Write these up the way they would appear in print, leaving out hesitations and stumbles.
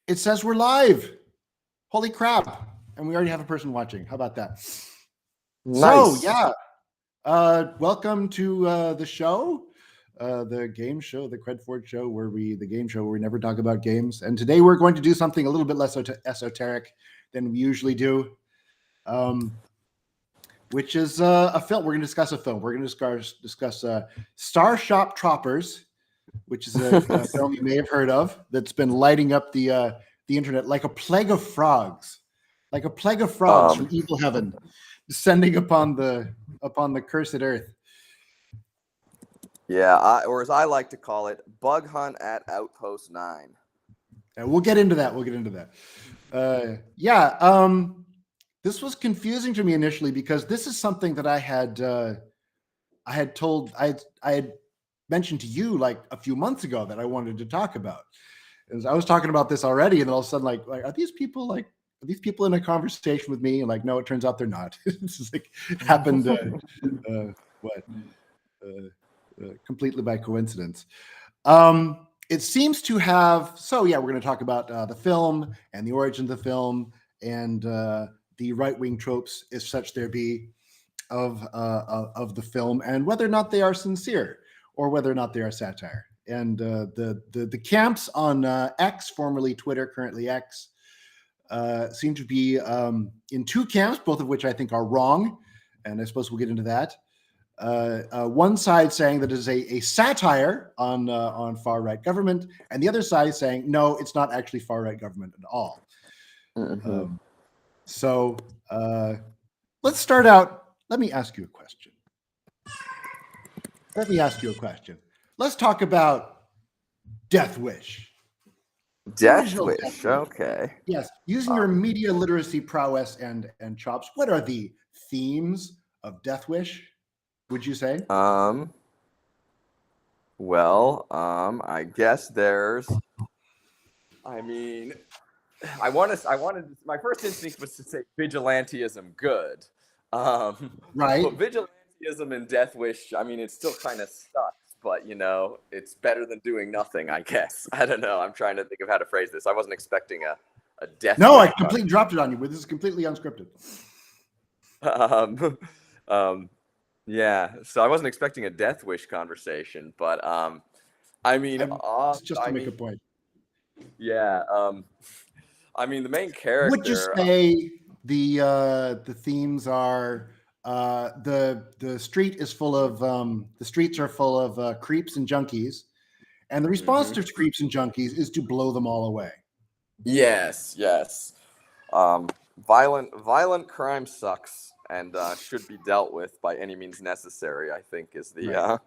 It says we're live. Holy crap. And we already have a person watching. How about that? Nice. So, yeah. Welcome to the show, the game show, the Credford show, the game show where we never talk about games. And today we're going to do something a little bit less esoteric than we usually do, which is a film. We're going to discuss a film. We're going to discuss Starship Troopers, which is a film you may have heard of that's been lighting up the internet like a plague of frogs, from evil heaven, descending upon the cursed earth. Yeah, or as I like to call it, Bug Hunt at Outpost 9. And we'll get into that. This was confusing to me initially because this is something that I had mentioned to you like a few months ago that I wanted to talk about. I was talking about this already, and all of a sudden, like are these people in a conversation with me? And like, no, it turns out they're not. This is like happened completely by coincidence. It seems to have. So yeah, we're going to talk about the film and the origin of the film and the right-wing tropes, if such there be, of the film, and whether or not they are sincere or whether or not they are satire. And the camps on X, formerly Twitter, currently X, seem to be in two camps, both of which I think are wrong, and I suppose we'll get into that. One side saying that it is a satire on far-right government, and the other side saying, no, it's not actually far-right government at all. Mm-hmm. So let's start out. Let me ask you a question. Let's talk about Death Wish. Death Wish, okay. Yes, using your media literacy prowess and chops, what are the themes of Death Wish, would you say? I guess there's. I mean, I wanted. My first instinct was to say vigilantism, good. Right. But vigilantism and Death Wish, I mean, it still kind of sucks. But, it's better than doing nothing, I guess. I don't know. I'm trying to think of how to phrase this. I wasn't expecting a Death Wish. No, I completely dropped it on you, but this is completely unscripted. Yeah, so I wasn't expecting a Death Wish conversation, but, just to make a point. Yeah, I mean, the main character... Would you say the themes are... the street is full of the streets are full of creeps and junkies, and the response to creeps and junkies is to blow them all away. Yes. Violent crime sucks and should be dealt with by any means necessary, I think, is the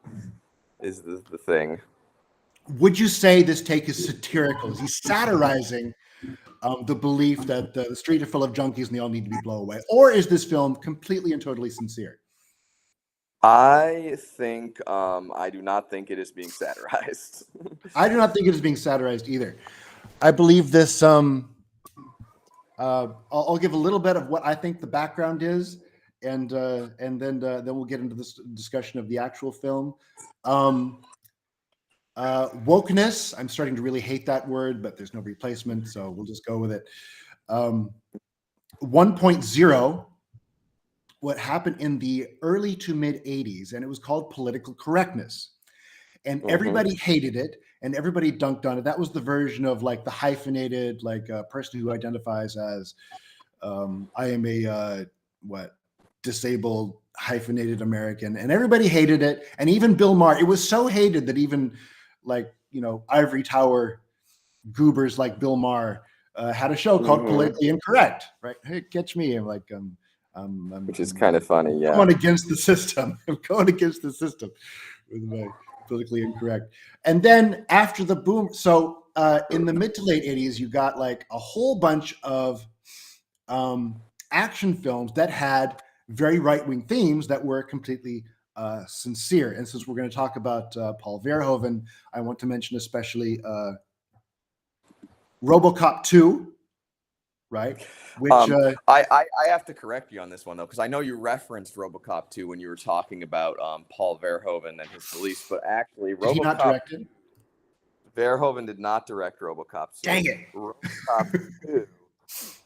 thing. Would you say this take is satirical? Is he satirizing the belief that the street are full of junkies and they all need to be blown away? Or is this film completely and totally sincere? I do not think it is being satirized. I do not think it is being satirized either. I believe this, I'll give a little bit of what I think the background is, and then we'll get into this discussion of the actual film. Wokeness, I'm starting to really hate that word, but there's no replacement, so we'll just go with it. 1.0, what happened in the early to mid 80s, and it was called political correctness. And everybody hated it, and everybody dunked on it. That was the version of like the hyphenated, like a person who identifies as, I am a, disabled hyphenated American, and everybody hated it. And even Bill Maher, it was so hated that even ivory tower goobers like Bill Maher had a show called Politically Incorrect, right? Hey, catch me. I'm like, which is kind of funny. Yeah. I'm going against the system with my Politically Incorrect. And then after the boom, so in the mid to late 80s, you got like a whole bunch of action films that had very right-wing themes that were completely sincere. And since we're going to talk about Paul Verhoeven, I want to mention especially RoboCop 2, right? Which I have to correct you on this one, though, because I know you referenced RoboCop 2 when you were talking about Paul Verhoeven and his beliefs, but actually RoboCop... He not directed? Verhoeven did not direct RoboCop. So Dang it. RoboCop 2.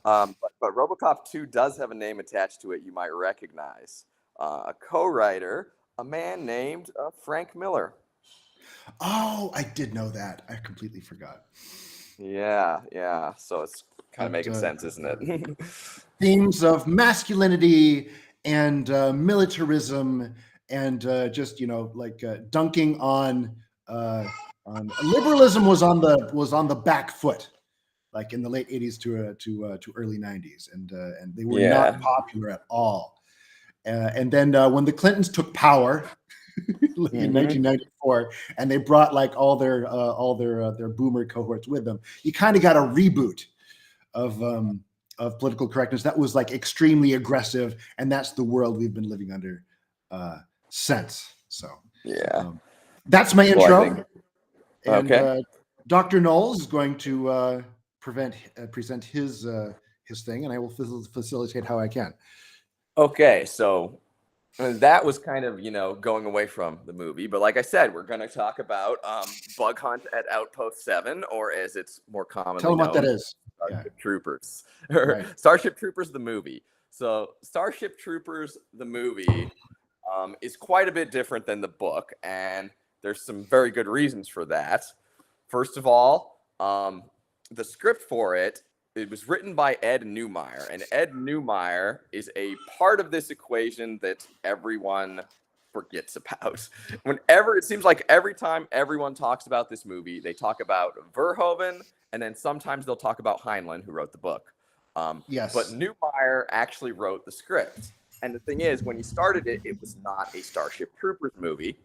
But RoboCop 2 does have a name attached to it you might recognize. A co-writer, a man named Frank Miller. Oh, I did know that. I completely forgot. Yeah. So it's kind of making sense, isn't it? Themes of masculinity and militarism and just dunking on liberalism was on the back foot, like in the late 80s to early 90s, and they were not popular at all. And then when the Clintons took power in 1994, and they brought like all their boomer cohorts with them, you kind of got a reboot of political correctness that was like extremely aggressive, and that's the world we've been living under since. So that's my intro. And Dr. Knowles is going to present his thing, and I will facilitate how I can. Okay, so that was kind of, going away from the movie. But like I said, we're going to talk about Bug Hunt at Outpost 7, or as it's more commonly Tell them what that is. Starship Troopers. Right. Starship Troopers, the movie. So Starship Troopers, the movie, is quite a bit different than the book, and there's some very good reasons for that. First of all, the script for it was written by Ed Neumeyer, and Ed Neumeyer is a part of this equation that everyone forgets about. It seems like every time everyone talks about this movie, they talk about Verhoeven, and then sometimes they'll talk about Heinlein, who wrote the book. Yes. But Neumeyer actually wrote the script. And the thing is, when he started it, it was not a Starship Troopers movie.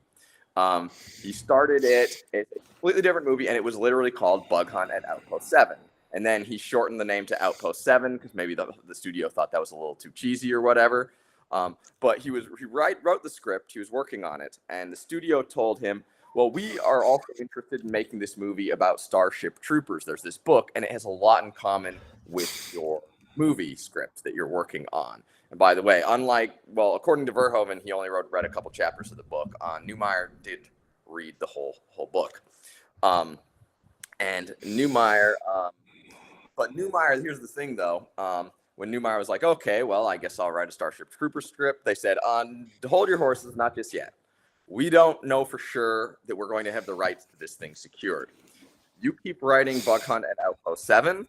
He started it as a completely different movie, and it was literally called Bug Hunt at Outpost 7. And then he shortened the name to Outpost 7 because maybe the studio thought that was a little too cheesy or whatever. But he wrote the script, he was working on it, and the studio told him, well, we are also interested in making this movie about Starship Troopers. There's this book, and it has a lot in common with your movie script that you're working on. And by the way, according to Verhoeven, he only read a couple chapters of the book. Neumeyer did read the whole book. And Neumeyer, here's the thing though. When Neumeyer was like, okay, well, I guess I'll write a Starship Troopers script, they said, hold your horses, not just yet. We don't know for sure that we're going to have the rights to this thing secured. You keep writing Bug Hunt at Outpost 7,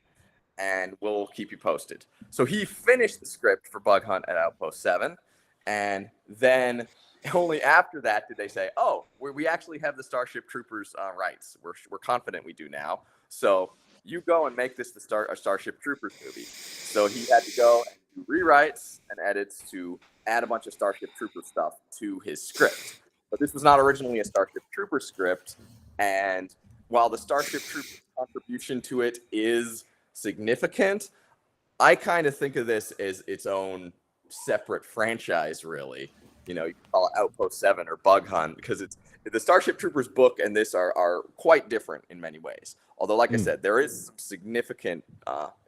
and we'll keep you posted. So he finished the script for Bug Hunt at Outpost 7, and then only after that did they say, oh, we actually have the Starship Troopers rights. We're confident we do now. So you go and make this a Starship Troopers movie. So he had to go and do rewrites and edits to add a bunch of Starship Troopers stuff to his script. But this was not originally a Starship Troopers script, and while the Starship Troopers contribution to it is significant, I kind of think of this as its own separate franchise, really. You can call it Outpost 7 or Bug Hunt, because the Starship Troopers book and this are quite different in many ways. Although, like I said, there is some significant,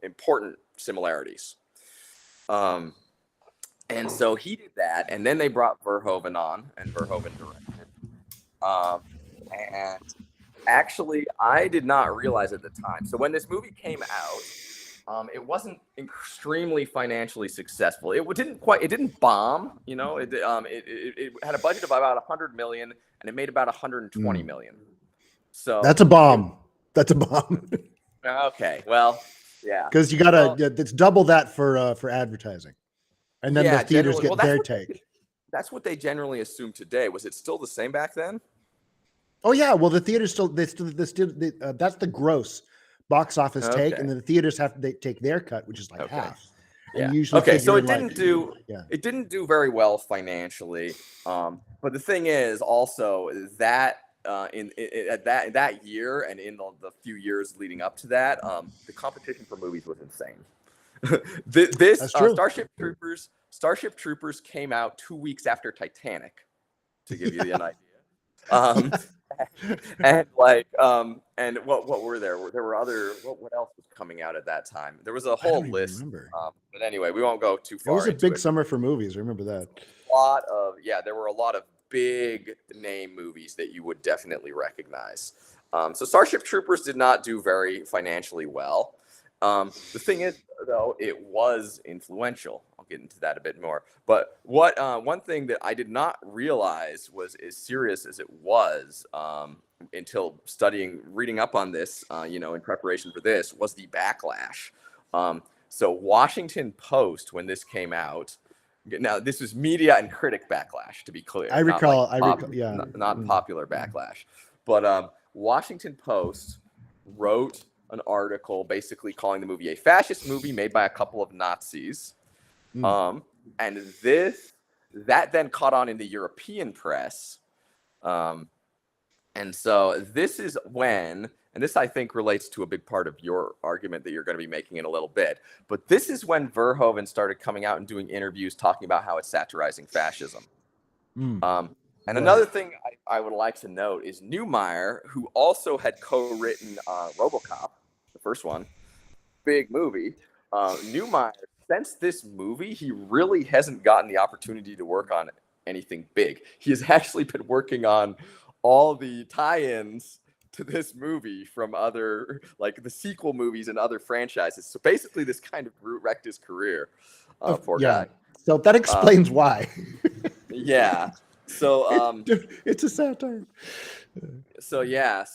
important similarities. And so he did that, and then they brought Verhoeven on, and Verhoeven directed. And actually, I did not realize at the time. So when this movie came out, it wasn't extremely financially successful. It didn't bomb. It had a budget of about $100 million, and it made about $120 million. So that's a bomb. That's a bomb. Okay, well, yeah, because you gotta. It's double that for advertising. And then the theaters get their take. That's what they generally assume today. Was it still the same back then? Oh yeah. Well, the theaters that's the gross box office take, and then the theaters they take their cut, which is like half. Yeah. Usually so it didn't do very well financially. But the thing is also that at that year and in the few years leading up to that, the competition for movies was insane. Starship Troopers came out 2 weeks after Titanic, to give you an idea. And what were there? There were other. What else was coming out at that time? There was a whole list. But anyway, we won't go too far. It was a big summer for movies. I remember that. There were a lot of big name movies that you would definitely recognize. So Starship Troopers did not do very financially well. The thing is, though, it was influential. I'll get into that a bit more. But one thing that I did not realize was as serious as it was until reading up on this, in preparation for this, was the backlash. So Washington Post, when this came out, now this was media and critic backlash, to be clear. I recall. Not popular backlash, but Washington Post wrote an article basically calling the movie a fascist movie made by a couple of Nazis. And that then caught on in the European press. And so this is when, and this I think relates to a big part of your argument that you're going to be making in a little bit, but this is when Verhoeven started coming out and doing interviews talking about how it's satirizing fascism. And another thing I would like to note is Neumeier, who also had co-written RoboCop, the first one, big movie. Neumeier, since this movie, he really hasn't gotten the opportunity to work on anything big. He has actually been working on all the tie-ins to this movie from other, like the sequel movies and other franchises. So basically, this kind of wrecked his career. Poor guy. So that explains why. Yeah. So it's a satire. So that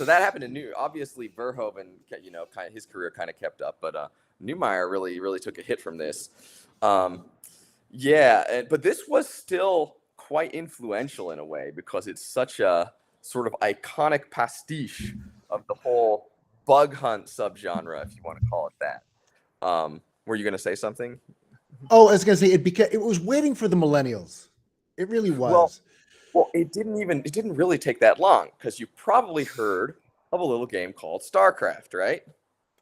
happened in obviously Verhoeven, kind of his career kind of kept up, but Neumeier really took a hit from this. But this was still quite influential in a way because it's such a sort of iconic pastiche of the whole bug hunt subgenre, if you want to call it that. Were you going to say something? Oh, I was going to say it was waiting for the millennials. It really was. Well, it didn't really take that long because you probably heard of a little game called StarCraft, right?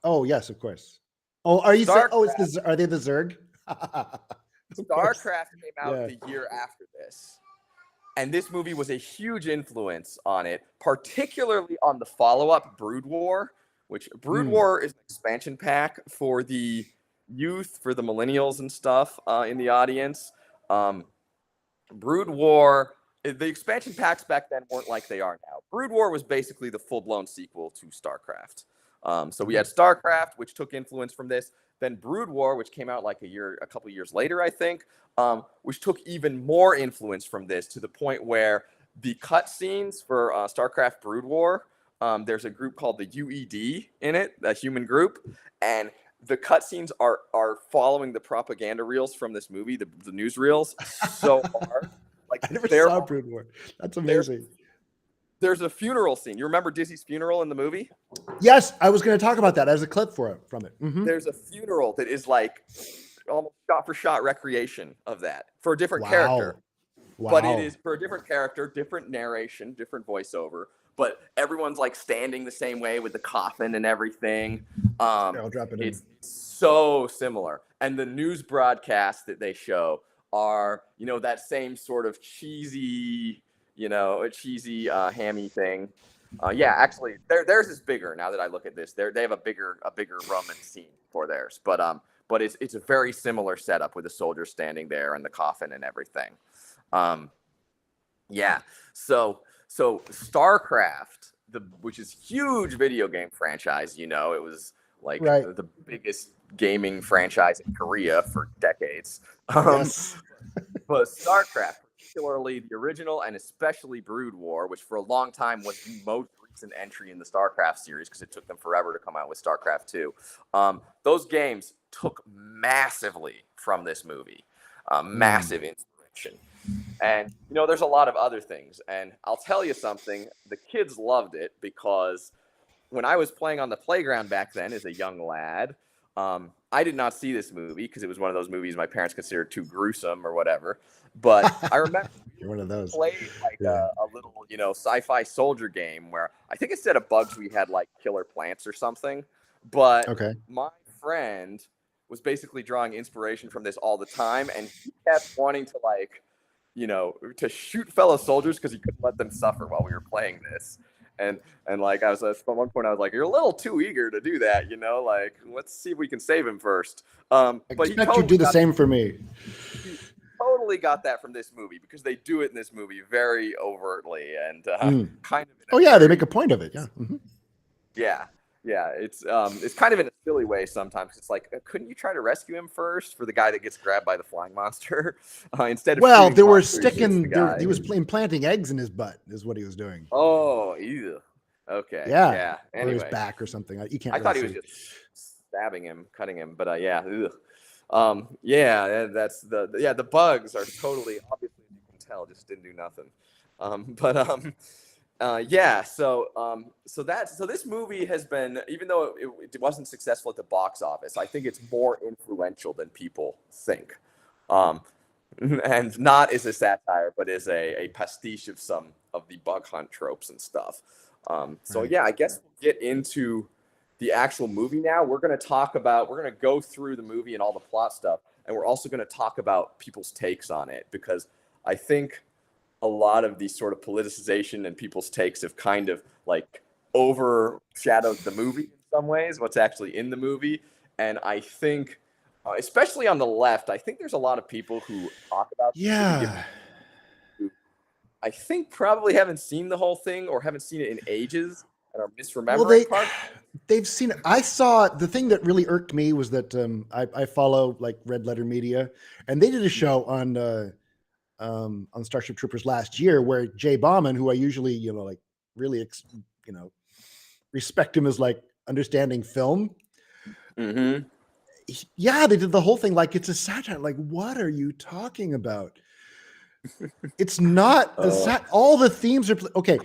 Oh, yes, of course. Oh, are you saying, are they the Zerg? StarCraft came out the year after this. And this movie was a huge influence on it, particularly on the follow-up Brood War, which Brood War is an expansion pack for the youth, for the millennials and stuff in the audience. Brood War, the expansion packs back then weren't like they are now. Brood War was basically the full-blown sequel to StarCraft. So we had StarCraft, which took influence from this. Then Brood War, which came out like a couple years later, I think, which took even more influence from this to the point where the cutscenes for StarCraft Brood War, there's a group called the UED in it, a human group, and the cutscenes are following the propaganda reels from this movie, the news reels, so hard. Like I never saw Brood War. That's amazing. There's a funeral scene. You remember Dizzy's funeral in the movie? Yes, I was going to talk about that as a clip from it. Mm-hmm. There's a funeral that is like almost shot-for-shot recreation of that for a different character. Wow. But it is for a different character, different narration, different voiceover. But everyone's like standing the same way with the coffin and everything. I'll drop it in. It's so similar. And the news broadcasts that they show are, that same sort of cheesy, hammy thing. Actually, theirs is bigger. Now that I look at this, they have a bigger Roman scene for theirs. But it's a very similar setup with the soldiers standing there and the coffin and everything. So StarCraft, which is huge video game franchise, it was like the biggest gaming franchise in Korea for decades. Yes. But StarCraft, particularly the original and especially Brood War, which for a long time was the most recent entry in the StarCraft series because it took them forever to come out with StarCraft 2. Those games took massively from this movie, massive inspiration. And, there's a lot of other things. And I'll tell you something, the kids loved it because when I was playing on the playground back then as a young lad, I did not see this movie because it was one of those movies my parents considered too gruesome or whatever. But I remember you're one of those. Played a little, sci-fi soldier game where I think instead of bugs we had like killer plants or something. But my friend was basically drawing inspiration from this all the time, and he kept wanting to to shoot fellow soldiers because he couldn't let them suffer while we were playing this. And like I was at one point I was like, you're a little too eager to do that, let's see if we can save him first. But I expect you do the same for me. totally got that from this movie because they do it in this movie very overtly and kind of. Oh yeah, they make a point of it. Yeah. Yeah. Yeah, it's kind of in a silly way sometimes. It's like, couldn't you try to rescue him first for the guy that gets grabbed by the flying monster instead of? Well, they were sticking. he was implanting eggs in his butt, is what he was doing. Oh, ew. Okay. Yeah. Yeah. Or Anyway, his back or something. You can't. I thought he was just stabbing him, cutting him, but yeah. Ugh. Yeah. That's the bugs are totally obviously you can tell just didn't do nothing. Yeah, so this movie has been, even though it wasn't successful at the box office, I think it's more influential than people think, and not as a satire, but as a pastiche of some of the bug hunt tropes and stuff. Yeah, I guess we'll get into the actual movie now. We're going to go through the movie and all the plot stuff, and we're also going to talk about people's takes on it, because I think a lot of these sort of politicization and people's takes have kind of like overshadowed the movie in some ways, what's actually in the movie. And I think, especially on the left, I think there's a lot of people who talk about who I think probably haven't seen the whole thing or haven't seen it in ages and are misremembering parts. They've seen it. I saw the thing that really irked me was that I follow like Red Letter Media, and they did a show on Starship Troopers last year, where Jay Bauman, who I usually, really, respect him as like understanding film. Mm-hmm. Yeah, they did the whole thing like it's a satire. Like, what are you talking about? It's not all the themes are okay.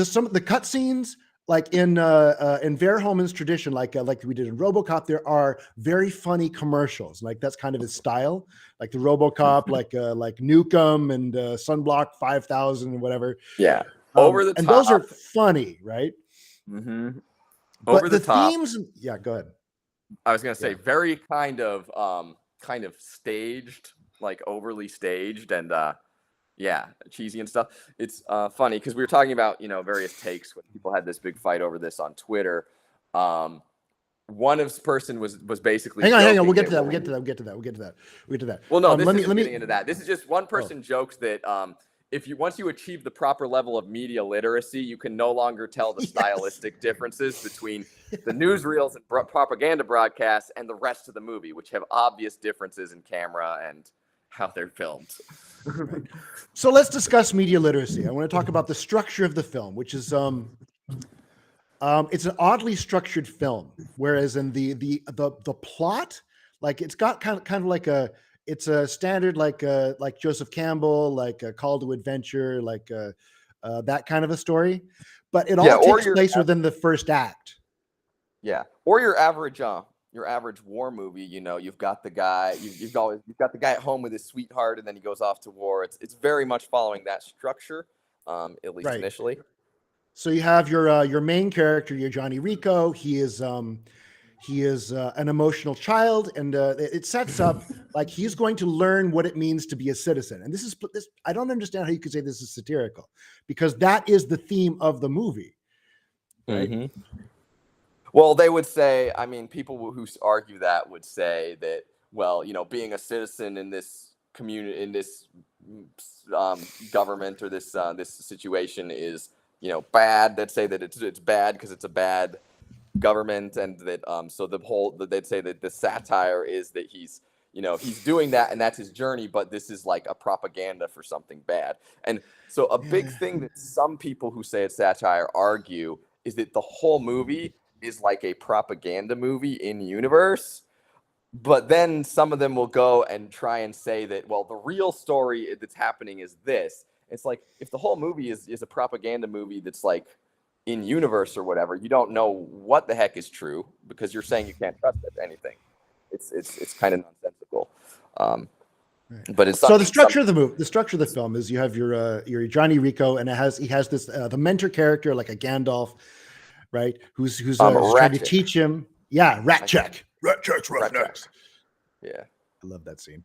Some of the cutscenes, like in Verhoeven's tradition, like we did in RoboCop, there are very funny commercials. Like that's kind of his style. Like the RoboCop, like Nukem and Sunblock 5000 and whatever. Yeah, over the top. And those are funny, right? Mm-hmm. Over the top. Themes. Yeah, go ahead. I was gonna say very kind of staged, like overly staged and cheesy and stuff. It's funny because we were talking about various takes when people had this big fight over this on Twitter. One of the person was basically hang on. We'll get to that. Well, no, this isn't getting into that. This is just one person jokes that once you achieve the proper level of media literacy, you can no longer tell the stylistic differences between the newsreels and propaganda broadcasts and the rest of the movie, which have obvious differences in camera and how they're filmed. Right. So let's discuss media literacy. I want to talk about the structure of the film, which is it's an oddly structured film, whereas in the plot, like it's got kind of like it's a standard like Joseph Campbell, like a Call to Adventure, like that kind of a story, but it all takes place within the first act. Yeah, or your average war movie. You've got the guy you've got the guy at home with his sweetheart, and then he goes off to war. It's very much following that structure, at least initially. So you have your main character, your Johnny Rico. He is an emotional child, and it sets up like he's going to learn what it means to be a citizen. And this I don't understand how you could say this is satirical, because that is the theme of the movie. Right? Mm-hmm. Well, they would say, people who argue that would say that, well, being a citizen in this community, in this government or this situation is, bad. They'd say that it's bad because it's a bad government, and that they'd say that the satire is that he's doing that and that's his journey, but this is like a propaganda for something bad. And so a big thing that some people who say it's satire argue is that the whole movie is like a propaganda movie in universe, but then some of them will go and try and say that, well, the real story that's happening is this. It's like, if the whole movie is a propaganda movie that's like in universe or whatever, you don't know what the heck is true, because you're saying you can't trust anything. It's kind of nonsensical. But it's so the structure of the film is you have your Johnny Rico, and he has this the mentor character, like a Gandalf, right? Who's trying to teach him. Yeah, Rat Check's roughnecks. Yeah, I love that scene.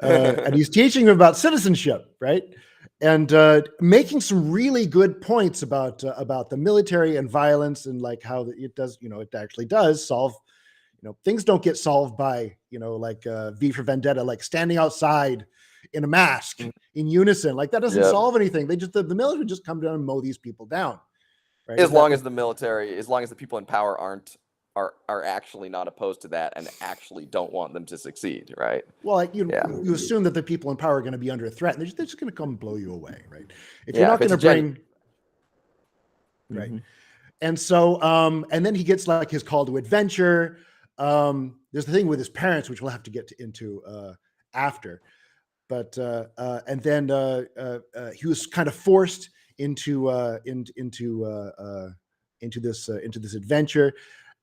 And he's teaching him about citizenship, right? And making some really good points about the military and violence, and like how it does, it actually does solve. Things don't get solved by, like V for Vendetta, like standing outside, in a mask in unison. Like that doesn't Yep. solve anything. The military would just come down and mow these people down. Right? As long as the people in power are actually not opposed to that and actually don't want them to succeed, right? Well, like you assume that the people in power are going to be under a threat, and they're just going to come and blow you away, right? If you're not going to bring, right? And so, and then he gets like his call to adventure. There's the thing with his parents, which we'll have to get into after, but and then he was kind of forced into this adventure.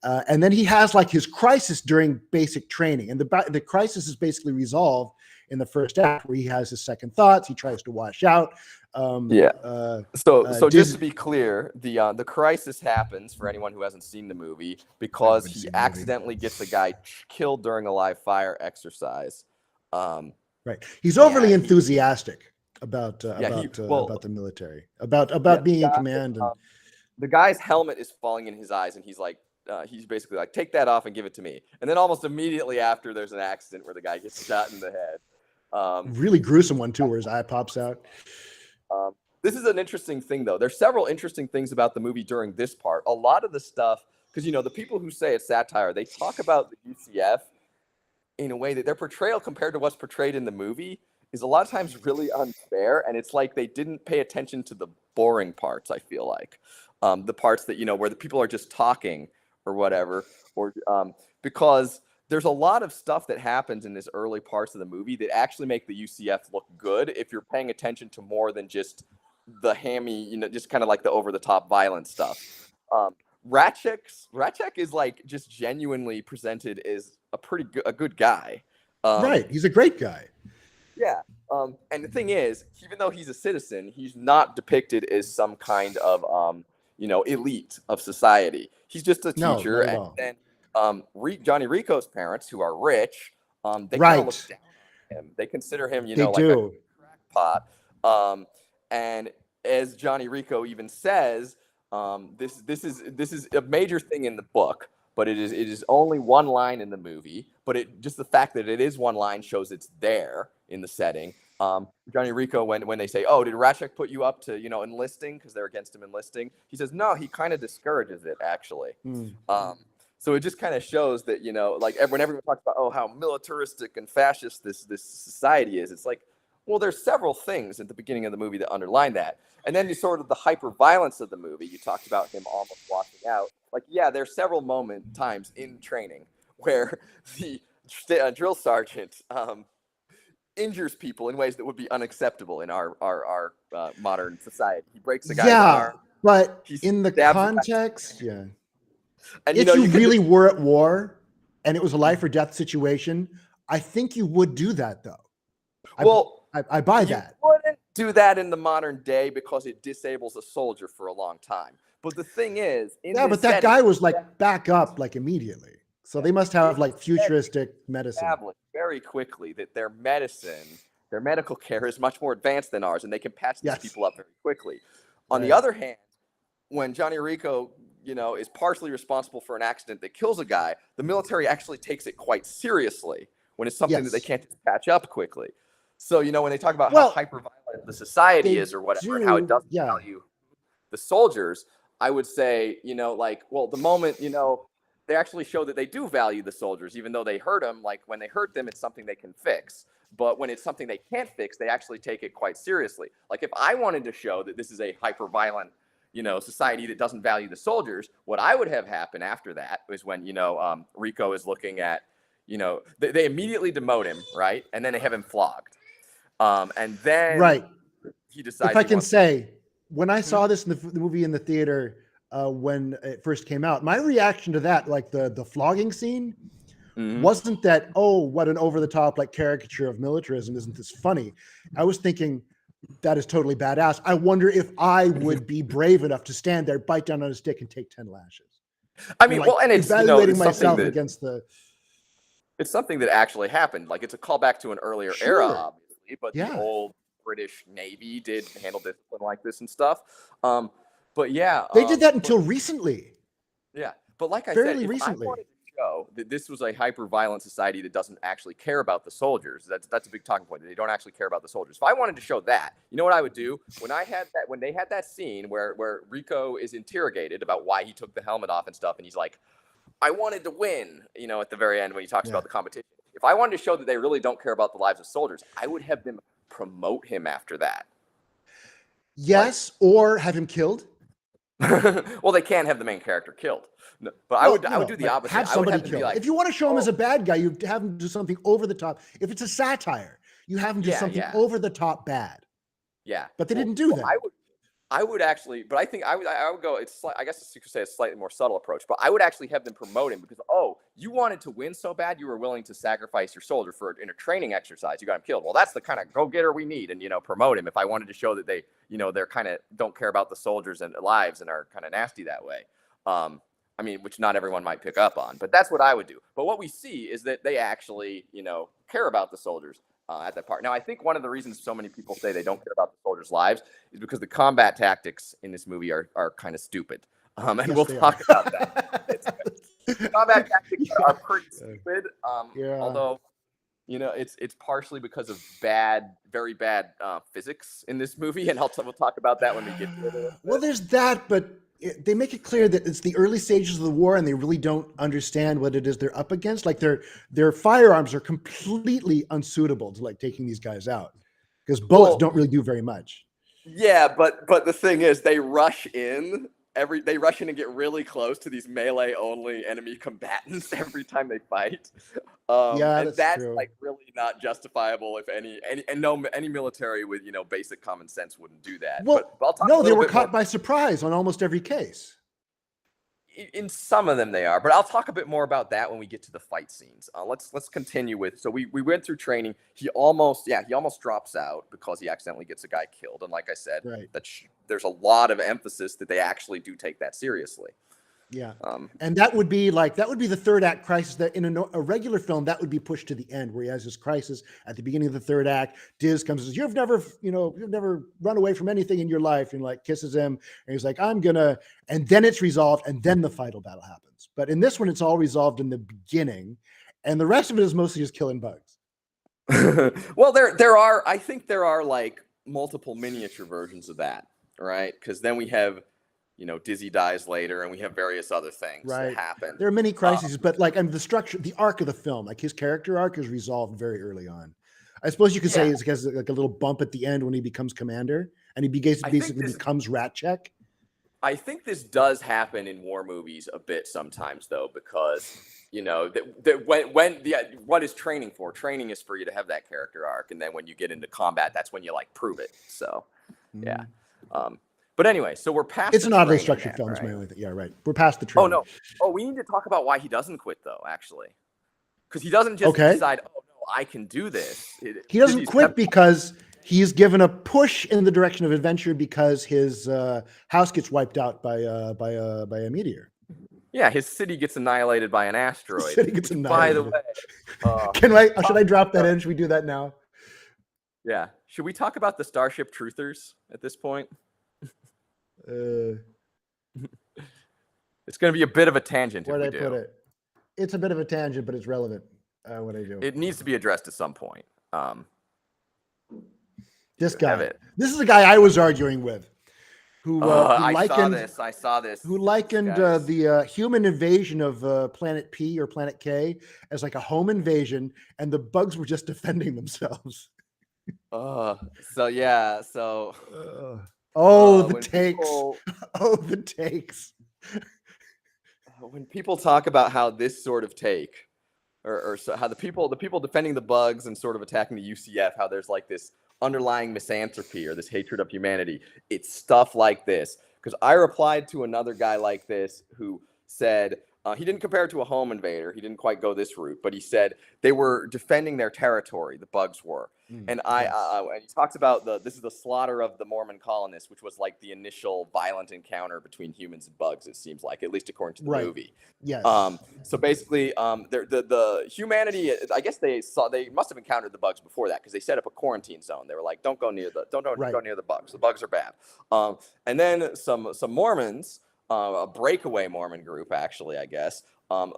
And then he has like his crisis during basic training, and the crisis is basically resolved in the first act, where he has his second thoughts. He tries to wash out. So just to be clear, the crisis happens for anyone who hasn't seen the movie because he accidentally gets a guy killed during a live fire exercise. Right. He's overly enthusiastic about the military, about being in command. And the guy's helmet is falling in his eyes, and he's like, he's basically like, take that off and give it to me. And then almost immediately after, there's an accident where the guy gets shot in the head. Really gruesome one too, where his eye pops out. This is an interesting thing, though. There's several interesting things about the movie during this part. A lot of the stuff, because the people who say it's satire, they talk about the UCF in a way that their portrayal compared to what's portrayed in the movie is a lot of times really unfair, and it's like they didn't pay attention to the boring parts. I feel like the parts that where the people are just talking or whatever, or because there's a lot of stuff that happens in this early parts of the movie that actually make the UCF look good if you're paying attention to more than just the hammy, just kind of like the over-the-top violent stuff. Ratchek is like just genuinely presented as a good guy. Right, he's a great guy. Yeah, and the thing is, even though he's a citizen, he's not depicted as some kind of elite of society. He's just a teacher, and then Johnny Rico's parents, who are rich, they kind of look down on him. They consider him, like a crackpot. And as Johnny Rico even says, this is a major thing in the book, but it is only one line in the movie. But just the fact that it is one line shows it's there in the setting. Johnny Rico, when they say, "Oh, did Ratchek put you up to enlisting?" because they're against him enlisting, he says, "No, he kind of discourages it actually." So it just kind of shows that when everyone talks about how militaristic and fascist this society is, it's like, well, there's several things at the beginning of the movie that underline that. And then you sort of the hyper violence of the movie. You talked about him almost walking out. Like, yeah, there's several times in training where the drill sergeant injures people in ways that would be unexceptable in our modern society. He breaks a guy's arm. But in the context, and if you really were at war and it was a life or death situation, I think you would do that, though. I buy that. You wouldn't do that in the modern day because it disables a soldier for a long time. But the thing is, but that guy was like back up like immediately. So they must have like futuristic medicine. Established very quickly that their medical care is much more advanced than ours, and they can patch these people up very quickly. On the other hand, when Johnny Rico, is partially responsible for an accident that kills a guy, the military actually takes it quite seriously when it's something that they can't just patch up quickly. So, when they talk about how hyper-violent the society is or whatever, and how it doesn't value the soldiers, I would say, the moment, they actually show that they do value the soldiers, even though they hurt them. Like, when they hurt them, it's something they can fix. But when it's something they can't fix, they actually take it quite seriously. Like, if I wanted to show that this is a hyper-violent, society that doesn't value the soldiers, what I would have happen after that is when, Rico is looking at, they immediately demote him, right? And then they have him flogged. And then he decides. If I can say, when I saw this in the movie in the theater, when it first came out, my reaction to that, like the flogging scene, wasn't that, oh, what an over the top like caricature of militarism, isn't this funny? I was thinking that is totally badass. I wonder if I would be brave enough to stand there, bite down on a stick, and take 10 lashes. I mean, and it's evaluating myself against the. It's something that actually happened. Like, it's a callback to an earlier era, obviously, but the old British Navy did handle discipline like this and stuff. But they did that until recently. Yeah, but like I fairly said, recently. I wanted to show that this was a hyper-violent society that doesn't actually care about the soldiers. That's a big talking point. They don't actually care about the soldiers. If I wanted to show that, you know what I would do? When they had that scene where Rico is interrogated about why he took the helmet off and stuff, and he's like, I wanted to win, at the very end when he talks about the competition. If I wanted to show that they really don't care about the lives of soldiers, I would have them promote him after that. Yes, or have him killed. Well, they can't have the main character killed. No, but I would do the opposite. Have somebody killed. Like, if you want to show him as a bad guy, you have him do something over the top. If it's a satire, you have him do something over the top bad. Yeah. But they didn't do that. I would actually, but I think I would go, I guess you could say a slightly more subtle approach, but I would actually have them promote him because, you wanted to win so bad, you were willing to sacrifice your soldier in a training exercise. You got him killed. Well, that's the kind of go-getter we need, and, promote him. If I wanted to show that they, they're kind of don't care about the soldiers and lives and are kind of nasty that way. Which not everyone might pick up on, but that's what I would do. But what we see is that they actually, care about the soldiers. At that part. Now, I think one of the reasons so many people say they don't care about the soldiers' lives is because the combat tactics in this movie are kind of stupid. And we'll talk about that. Combat tactics are pretty stupid. Although, it's partially because of very bad physics in this movie, and we'll talk about that when we get to it. Well, there's that, but they make it clear that it's the early stages of the war and they really don't understand what it is they're up against. Like their firearms are completely unsuitable to like taking these guys out because bullets don't really do very much. Yeah, but the thing is they rush in and get really close to these melee only enemy combatants every time they fight. That's true. Like really not justifiable if any military with basic common sense wouldn't do that. Well, no, they were caught by surprise on almost every case. In some of them they are, but I'll talk a bit more about that when we get to the fight scenes. Let's continue with. So we went through training. He almost drops out because he accidentally gets a guy killed. And like I said, there's a lot of emphasis that they actually do take that seriously. Yeah, and that would be the third act crisis. That in a regular film that would be pushed to the end, where he has this crisis at the beginning of the third act. Diz comes and says, "You've never run away from anything in your life," and like kisses him, and he's like, "I'm gonna," and then it's resolved, and then the final battle happens. But in this one, it's all resolved in the beginning, and the rest of it is mostly just killing bugs. Well, I think there are like multiple miniature versions of that, right? Because then we have. Dizzy dies later, and we have various other things that happen. There are many crises, but the structure, the arc of the film, like his character arc is resolved very early on. I suppose you could say it's like a little bump at the end when he becomes commander, and he basically becomes Ratcheck. I think this does happen in war movies a bit sometimes, though, because what is training for? Training is for you to have that character arc, and then when you get into combat, that's when you like prove it. So, yeah. But anyway, so we're past. It's an oddly structured film. Is my only thing. Yeah, right. We're past the training. Oh no. Oh, we need to talk about why he doesn't quit, though. Actually, because he doesn't just decide, "Oh no, I can do this." He doesn't quit because he's given a push in the direction of adventure because his house gets wiped out by a meteor. Yeah, his city gets annihilated by an asteroid. His city gets annihilated. By the way, should I drop that in? Should we do that now? Yeah. Should we talk about the Starship Troopers at this point? It's going to be a bit of a tangent. Where did I put it? It's a bit of a tangent, but it's relevant. What I do. It needs to be addressed at some point. This guy. This is the guy I was arguing with. I saw this. Who likened the human invasion of Planet P or Planet K as like a home invasion, and the bugs were just defending themselves. The takes. When people talk about how this sort of take, or so how the people defending the bugs and sort of attacking the UCF, how there's like this underlying misanthropy or this hatred of humanity, it's stuff like this. Because I replied to another guy like this who said, he didn't compare it to a home invader. He didn't quite go this route, but he said they were defending their territory. The bugs were. And and he talks about this is the slaughter of the Mormon colonists, which was like the initial violent encounter between humans and bugs. It seems like, at least according to the movie. Yes. So basically, the humanity, I guess they must have encountered the bugs before that because they set up a quarantine zone. They were like, don't go near the bugs. The bugs are bad. And then some Mormons a breakaway Mormon group, actually, I guess,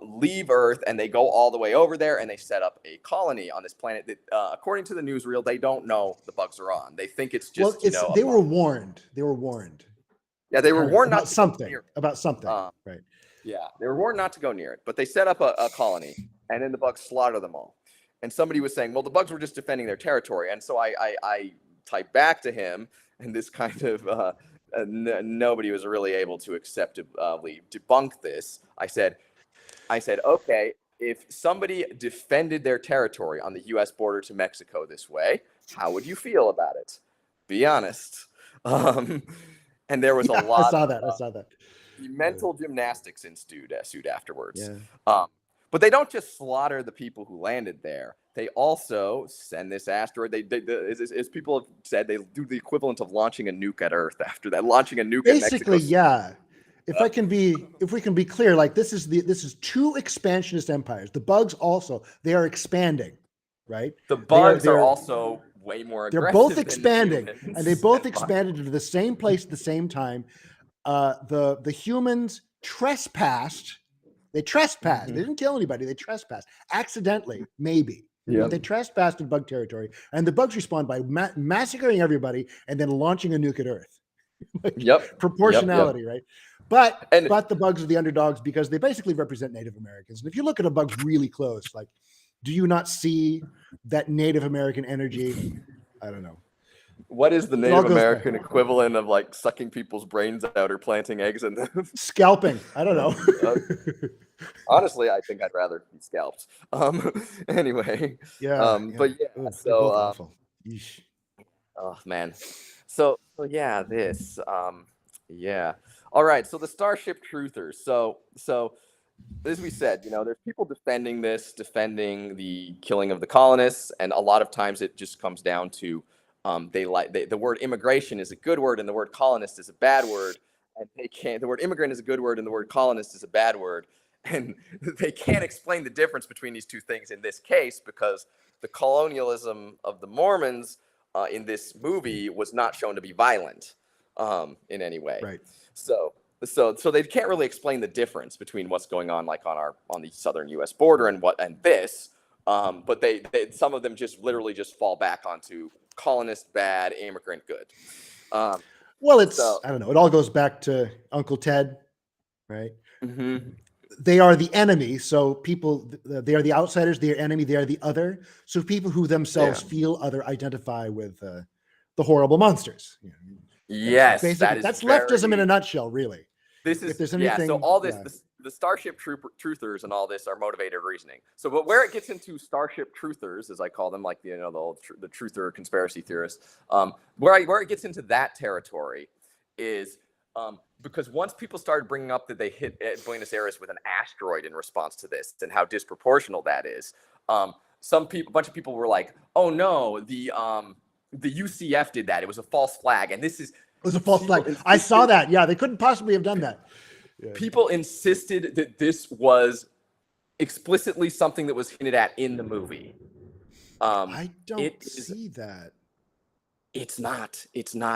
leave Earth, and they go all the way over there, and they set up a colony on this planet that, according to the newsreel, they don't know the bugs are on. They think it's just, they were warned. They were warned. Yeah, they were warned not to something go near it. About something, right? Yeah, they were warned not to go near it, but they set up a colony, and then the bugs slaughter them all. And somebody was saying, well, the bugs were just defending their territory. And so I typed back to him, and this kind of nobody was really able to acceptably debunk this. I said, okay, if somebody defended their territory on the U.S. border to Mexico this way, how would you feel about it? Be honest. And there was a lot. I saw that. Mental gymnastics ensued afterwards. Yeah. But they don't just slaughter the people who landed there. They also send this asteroid. As people have said, they do the equivalent of launching a nuke at Earth after that, launching a nuke at Mexico. Basically, yeah. If we can be clear, like this is two expansionist empires. The bugs also, they are expanding, right? The bugs are also way more aggressive. They're both expanding, and they both expanded into the same place at the same time. The humans trespassed. They trespassed. Mm-hmm. They didn't kill anybody. They trespassed accidentally, maybe. Yeah. But they trespassed in bug territory, and the bugs respond by massacring everybody and then launching a nuke at Earth. Proportionality, right? But the bugs are the underdogs because they basically represent Native Americans. And if you look at a bug really close, like, do you not see that Native American energy? I don't know. What is the Native American equivalent of like sucking people's brains out or planting eggs in them? Scalping. I don't know. Honestly, I think I'd rather be scalped. Anyway. But yeah. So. Oh man. So yeah. This. Yeah. All right. So the Starship Truthers. So as we said, there's people defending the killing of the colonists, and a lot of times it just comes down to. The word immigration is a good word and the word colonist is a bad word, and the word immigrant is a good word and the word colonist is a bad word, and they can't explain the difference between these two things in this case because the colonialism of the Mormons in this movie was not shown to be violent in any way. Right. So they can't really explain the difference between what's going on like on the southern U.S. border and this. But they some of them just literally just fall back onto colonist bad, immigrant good. I don't know. It all goes back to Uncle Ted, right? Mm-hmm. They are the enemy. So they are the outsiders. They are enemy. They are the other. So people who themselves feel other identify with the horrible monsters. Yes, that's leftism in a nutshell, really. This is if there's anything, So all this. The Starship Truthers and all this are motivated reasoning. So, but where it gets into Starship Truthers, as I call them, like the truther conspiracy theorists, where it gets into that territory is because once people started bringing up that they hit Buenos Aires with an asteroid in response to this and how disproportional that is, a bunch of people were like, "Oh no, the UCF did that. It was a false flag," and it was a false flag. I saw that. Yeah, they couldn't possibly have done that. Yeah. People insisted that this was explicitly something that was hinted at in the movie. I don't see that. It's not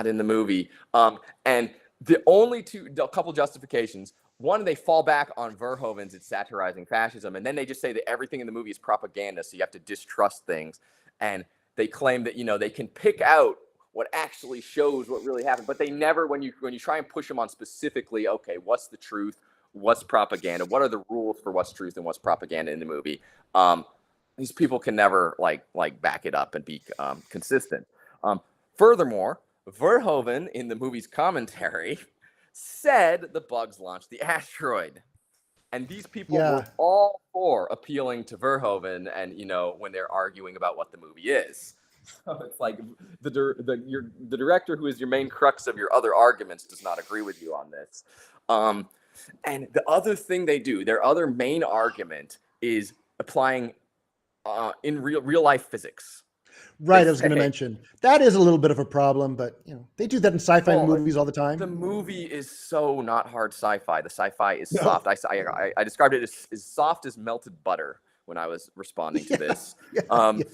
in the movie. And a couple justifications. One, they fall back on Verhoeven's it's satirizing fascism, and then they just say that everything in the movie is propaganda, so you have to distrust things. And they claim that they can pick out what actually shows what really happened, but they never, when you try and push them on specifically, okay, what's the truth, what's propaganda, what are the rules for what's truth and what's propaganda in the movie? These people can never like back it up and be consistent. Furthermore, Verhoeven in the movie's commentary said the bugs launched the asteroid, and these people were all for appealing to Verhoeven, and when they're arguing about what the movie is. So it's like the director, who is your main crux of your other arguments, does not agree with you on this. And the other thing they do, their other main argument, is applying in real life physics. Right, I was going to mention that is a little bit of a problem, but they do that in sci-fi movies all the time. The movie is so not hard sci-fi. The sci-fi is soft. I described it as soft as melted butter when I was responding to this. But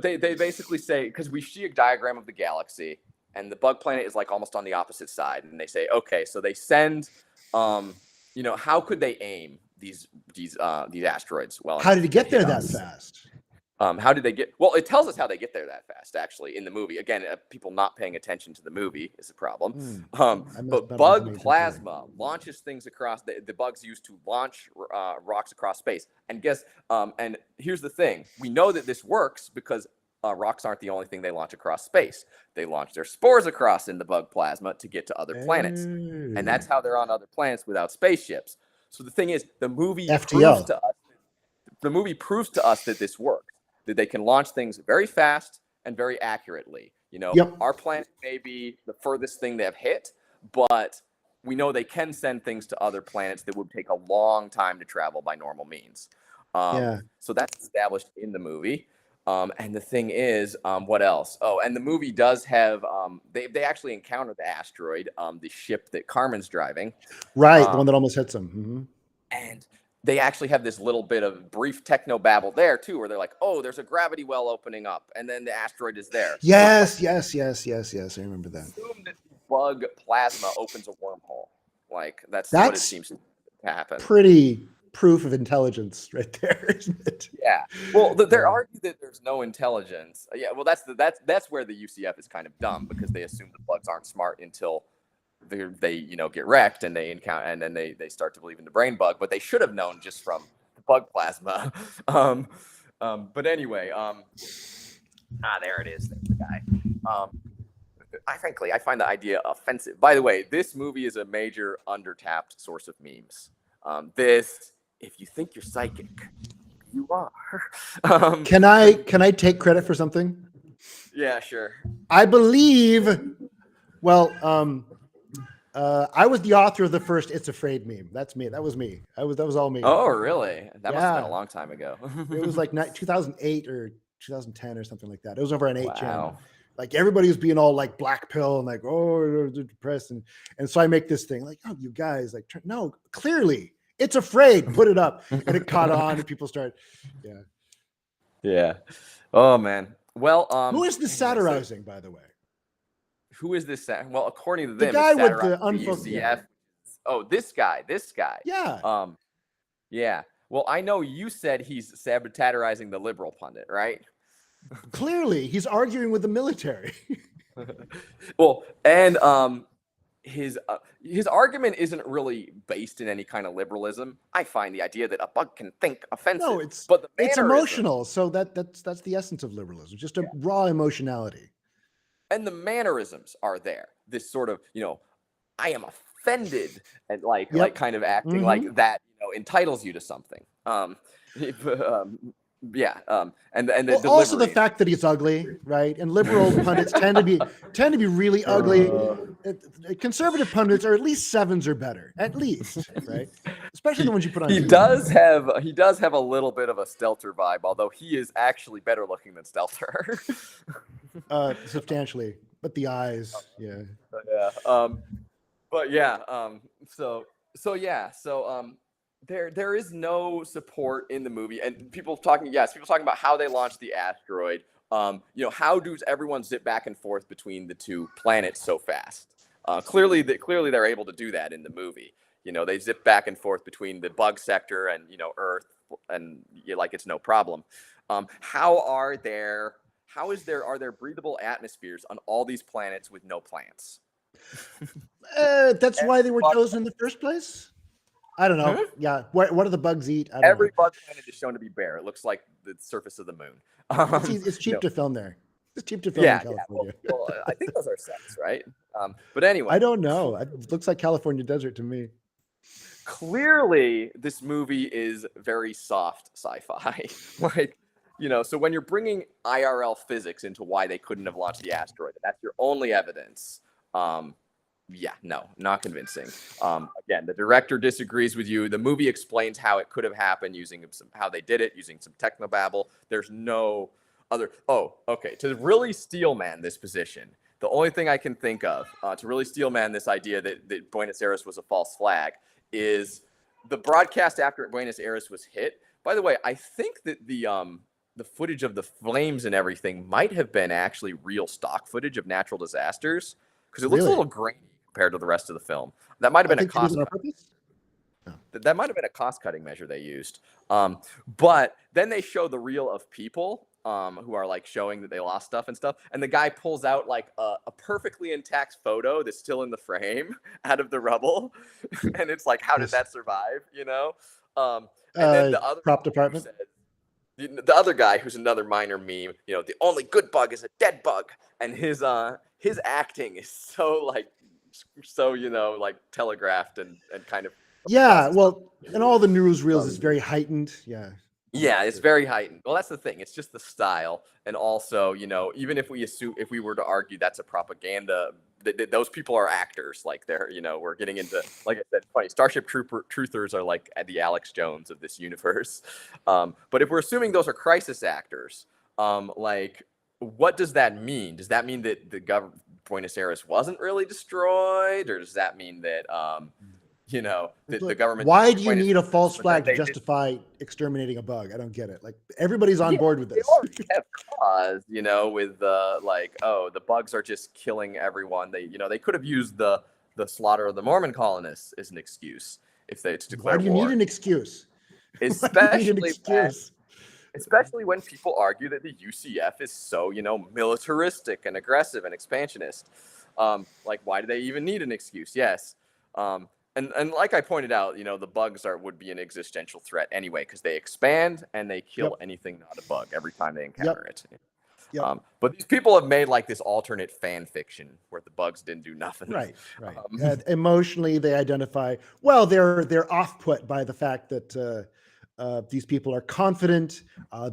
they basically say, because we see a diagram of the galaxy, and the bug planet is like almost on the opposite side. And they say, okay, so they send, how could they aim these asteroids well How enough did he to get there hit that us? fast? How did they get? Well, it tells us how they get there that fast. Actually, in the movie, again, people not paying attention to the movie is a problem. But bug plasma launches things across. The bugs used to launch rocks across space. And and here's the thing: we know that this works because rocks aren't the only thing they launch across space. They launch their spores across in the bug plasma to get to other planets, and that's how they're on other planets without spaceships. So the thing is, the movie proves to us. The movie proves to us that this works. That they can launch things very fast and very accurately. Our planet may be the furthest thing they've hit, but we know they can send things to other planets that would take a long time to travel by normal means. So that's established in the movie. And the thing is, what else? Oh, and the movie does have, they actually encounter the asteroid, the ship that Carmen's driving. Right, the one that almost hits them. Mm-hmm. And they actually have this little bit of brief techno babble there too, where they're like, "Oh, there's a gravity well opening up," and then the asteroid is there. Yes. I remember that. Assume that bug plasma opens a wormhole. Like that's what it seems to happen. Pretty proof of intelligence, right there, isn't it? Yeah. Well, they're arguing that there's no intelligence. Yeah. Well, that's where the UCF is kind of dumb because they assume the bugs aren't smart until they get wrecked and they encounter and then they start to believe in the brain bug, but they should have known just from the bug plasma. But anyway, there it is. There's the guy. I find the idea offensive. By the way, this movie is a major undertapped source of memes. If you think you're psychic, you are. Can I take credit for something? Yeah, sure. I believe. Well, I was the author of the first "It's Afraid" meme. That's me. That was me. That was all me. Oh, really? That must have been a long time ago. It was like 2008 or 2010 or something like that. It was over on 8chan. Wow. Like everybody was being all like black pill and like, oh, they're depressed. And so I make this thing like, oh, you guys, like, no, clearly it's afraid. Put it up. And it caught on and people start. Yeah. Yeah. Oh, man. Well, who is this satirizing, by the way? Who is this? Well, according to them, the guy with the unfocused. UCF. Oh, this guy. Yeah. Yeah. Well, I know you said he's satirizing the liberal pundit, right? Clearly, he's arguing with the military. Well, and his argument isn't really based in any kind of liberalism. I find the idea that a bug can think offensive. No, it's emotional. So that's the essence of liberalism, just a raw emotionality. And the mannerisms are there. This sort of, I am offended and like kind of acting like that, entitles you to something. And also the fact that he's ugly, right? And liberal pundits tend to be really ugly. Conservative pundits are at least 7s or better, at least, right? Especially the ones you put on. He does have a little bit of a Stelter vibe, although he is actually better looking than Stelter. Substantially, but the eyes, yeah. There is no support in the movie, and people talking about how they launched the asteroid. How does everyone zip back and forth between the two planets so fast? Clearly they're able to do that in the movie. They zip back and forth between the bug sector and Earth, and like it's no problem. Are there breathable atmospheres on all these planets with no plants? That's why they were chosen in the first place. I don't know. Hmm? Yeah. What do the bugs eat? Every bug planet is shown to be bare. It looks like the surface of the moon. It's cheap to film there. It's cheap to film in California. Well, I think those are sets, right? But anyway. I don't know. It looks like California desert to me. Clearly, this movie is very soft sci-fi. So when you're bringing IRL physics into why they couldn't have launched the asteroid, that's your only evidence. Not convincing. Again, the director disagrees with you. The movie explains how it could have happened using how they did it, using some technobabble. There's no other. Oh, okay. To really steelman this position, the only thing I can think of to really steelman this idea that Buenos Aires was a false flag is the broadcast after Buenos Aires was hit. By the way, I think that the the footage of the flames and everything might have been actually real stock footage of natural disasters, because it looks a Really? little grainy compared to the rest of the film. That might have been a think they did cost. it on purpose? That might have been a cost-cutting measure they used. But then they show the reel of people who are like showing that they lost stuff and stuff, and the guy pulls out like a perfectly intact photo that's still in the frame out of the rubble, and it's like, how did that survive? You know. And then the other prop department. the other guy, who's another minor meme, you know, the only good bug is a dead bug, and his acting is so you know, like telegraphed and kind of. Yeah, well, and all the newsreels is very heightened. Yeah. Yeah, it's very heightened. Well, that's the thing. It's just the style, and also, you know, even if we were to argue that's a propaganda, those people are actors. Like they're, you know, we're getting into, like I said, funny. Starship Troopers are like the Alex Jones of this universe. But if we're assuming those are crisis actors, like, what does that mean? Does that mean that the government Buenos Aires wasn't really destroyed, or does that mean that you know, the government? Why do you need a false flag to justify exterminating a bug? I don't get it. Like, everybody's on board with this. They already have cause, you know, with like, oh, the bugs are just killing everyone. They could have used the slaughter of the Mormon colonists as an excuse if they to declare war. Why do you need an excuse? Especially when people argue that the UCF is so, you know, militaristic and aggressive and expansionist. Like, why do they even need an excuse? Yes. And like I pointed out, you know, the bugs would be an existential threat anyway, because they expand and they kill anything not a bug every time they encounter it. Yep. But these people have made like this alternate fan fiction where the bugs didn't do nothing. Right. Emotionally, they identify. Well, they're off-put by the fact that these people are confident,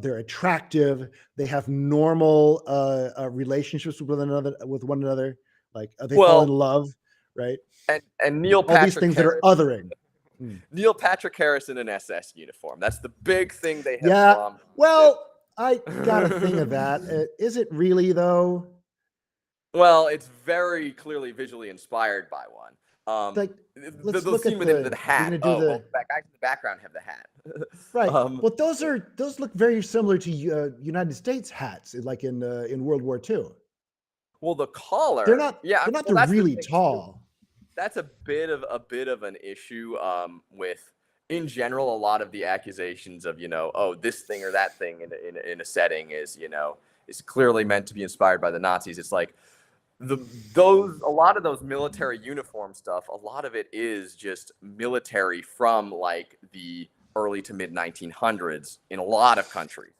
they're attractive, they have normal relationships with one another. Like they fall in love, right? And Neil Patrick, all these things that are othering. Neil Patrick Harris in an SS uniform. That's the big thing they have. Yeah. Well, I got a thing of that. Is it really though? Well, it's very clearly visually inspired by one. Like, let's the look scene at with him with the hat. the guys in the background have the hat. Right. Well, those look very similar to United States hats, like in World War II. Well, the collar. They're not. Yeah, they're not really tall. That's a bit of an issue with, in general, a lot of the accusations of, you know, oh, this thing or that thing in a setting is, you know, is clearly meant to be inspired by the Nazis. It's like a lot of those military uniform stuff, a lot of it is just military from like the early to mid 1900s in a lot of countries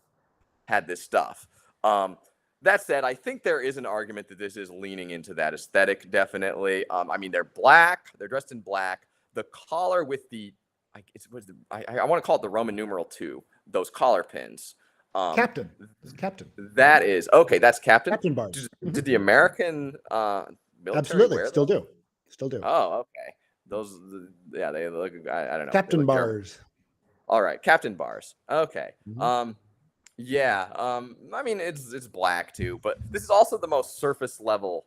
had this stuff. That said, I think there is an argument that this is leaning into that aesthetic, definitely. I mean, they're black. They're dressed in black. The collar with I want to call it the Roman numeral 2, those collar pins. Captain. It's Captain. That is. Okay, that's Captain. Captain bars. Did the American military Absolutely. wear Still those? do. Still do. Oh, okay. Those, yeah, they look, I don't know. Captain bars. All right, Captain bars. Okay. Mm-hmm. Yeah. I mean, it's black too, but this is also the most surface level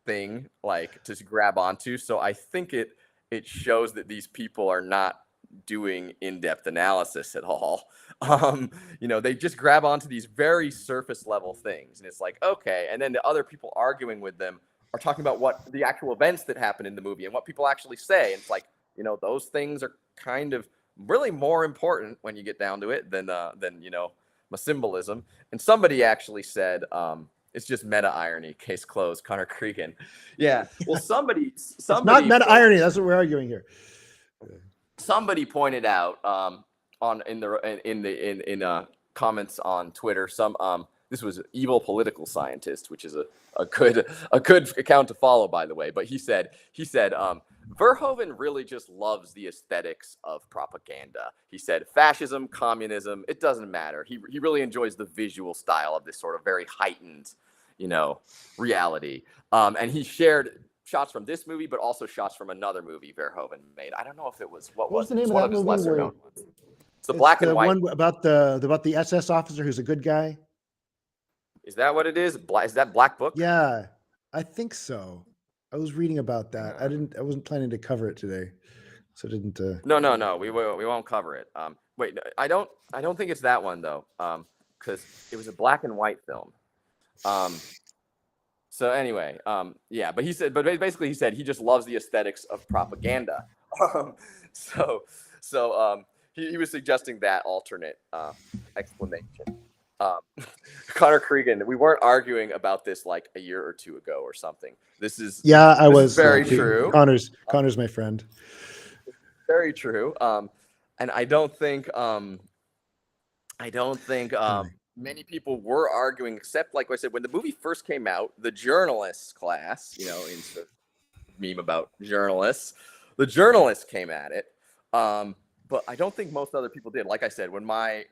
thing, like, to grab onto. So I think it shows that these people are not doing in-depth analysis at all. You know, they just grab onto these very surface level things, and it's like, okay. And then the other people arguing with them are talking about what the actual events that happen in the movie and what people actually say. And it's like, you know, those things are kind of really more important when you get down to it than you know, my symbolism. And somebody actually said, it's just meta irony. Case closed. Connor Cregan. Yeah. Well, somebody it's not meta irony. That's what we're arguing here. Somebody pointed out in comments on Twitter. This was Evil Political Scientist, which is a good account to follow, by the way. But he said Verhoeven really just loves the aesthetics of propaganda. He said fascism, communism, it doesn't matter. He really enjoys the visual style of this sort of very heightened, you know, reality. And he shared shots from this movie, but also shots from another movie Verhoeven made. I don't know if it was what was the name of that movie? lesser known ones. It's the black and white one about the SS officer who's a good guy. Is that what it is? Is that Black Book? Yeah, I think so. I was reading about that. I wasn't planning to cover it today, so I didn't. No. We won't cover it. Wait, I don't think it's that one though. because it was a black and white film. So anyway, yeah, but basically he said he just loves the aesthetics of propaganda. He was suggesting that alternate explanation. Connor Cregan, we weren't arguing about this like a year or two ago or something. This is very true. Connor's my friend. Very true. And I don't think many people were arguing, except like I said, when the movie first came out, the journalists class, in the meme about journalists, the journalists came at it. But I don't think most other people did. Like I said, when my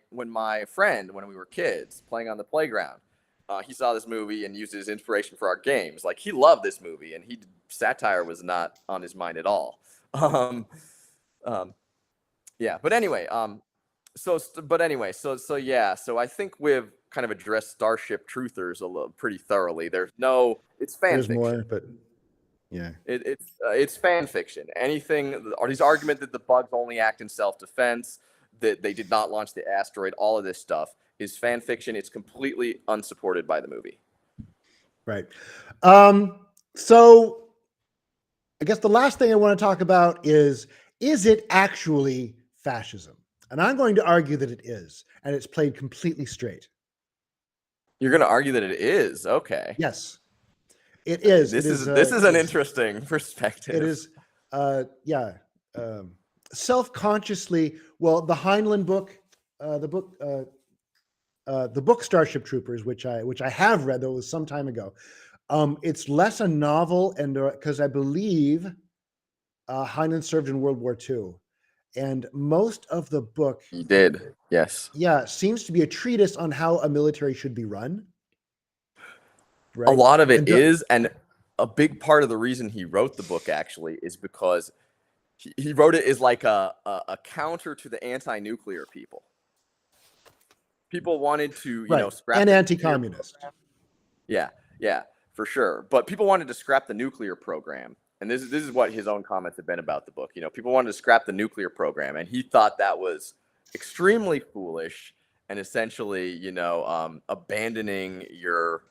friend, when we were kids playing on the playground, he saw this movie and used it as inspiration for our games. Like, he loved this movie, and satire was not on his mind at all. Yeah, but anyway, so I think we've kind of addressed Starship Troopers pretty thoroughly. It's fan There's fiction. more, but yeah, it's fan fiction. These argument that the bugs only act in self-defense, that they did not launch the asteroid, all of this stuff is fan fiction. It's completely unsupported by the movie. Right. So I guess the last thing I want to talk about is it actually fascism? And I'm going to argue that it is, and it's played completely straight. You're going to argue that it is? Okay. This is. This is an interesting perspective. It is, self-consciously. Well, the Heinlein book, the book Starship Troopers, which I have read, though it was some time ago. It's less a novel, and because I believe Heinlein served in World War II, and most of the book he did. Yes. Yeah, seems to be a treatise on how a military should be run. Right? A lot of it is, and a big part of the reason he wrote the book actually is because he wrote it as like a counter to the anti-nuclear people. People wanted to, scrap and anti-communist. Yeah, for sure. But people wanted to scrap the nuclear program. And this is what his own comments have been about the book. People wanted to scrap the nuclear program, and he thought that was extremely foolish and essentially, abandoning your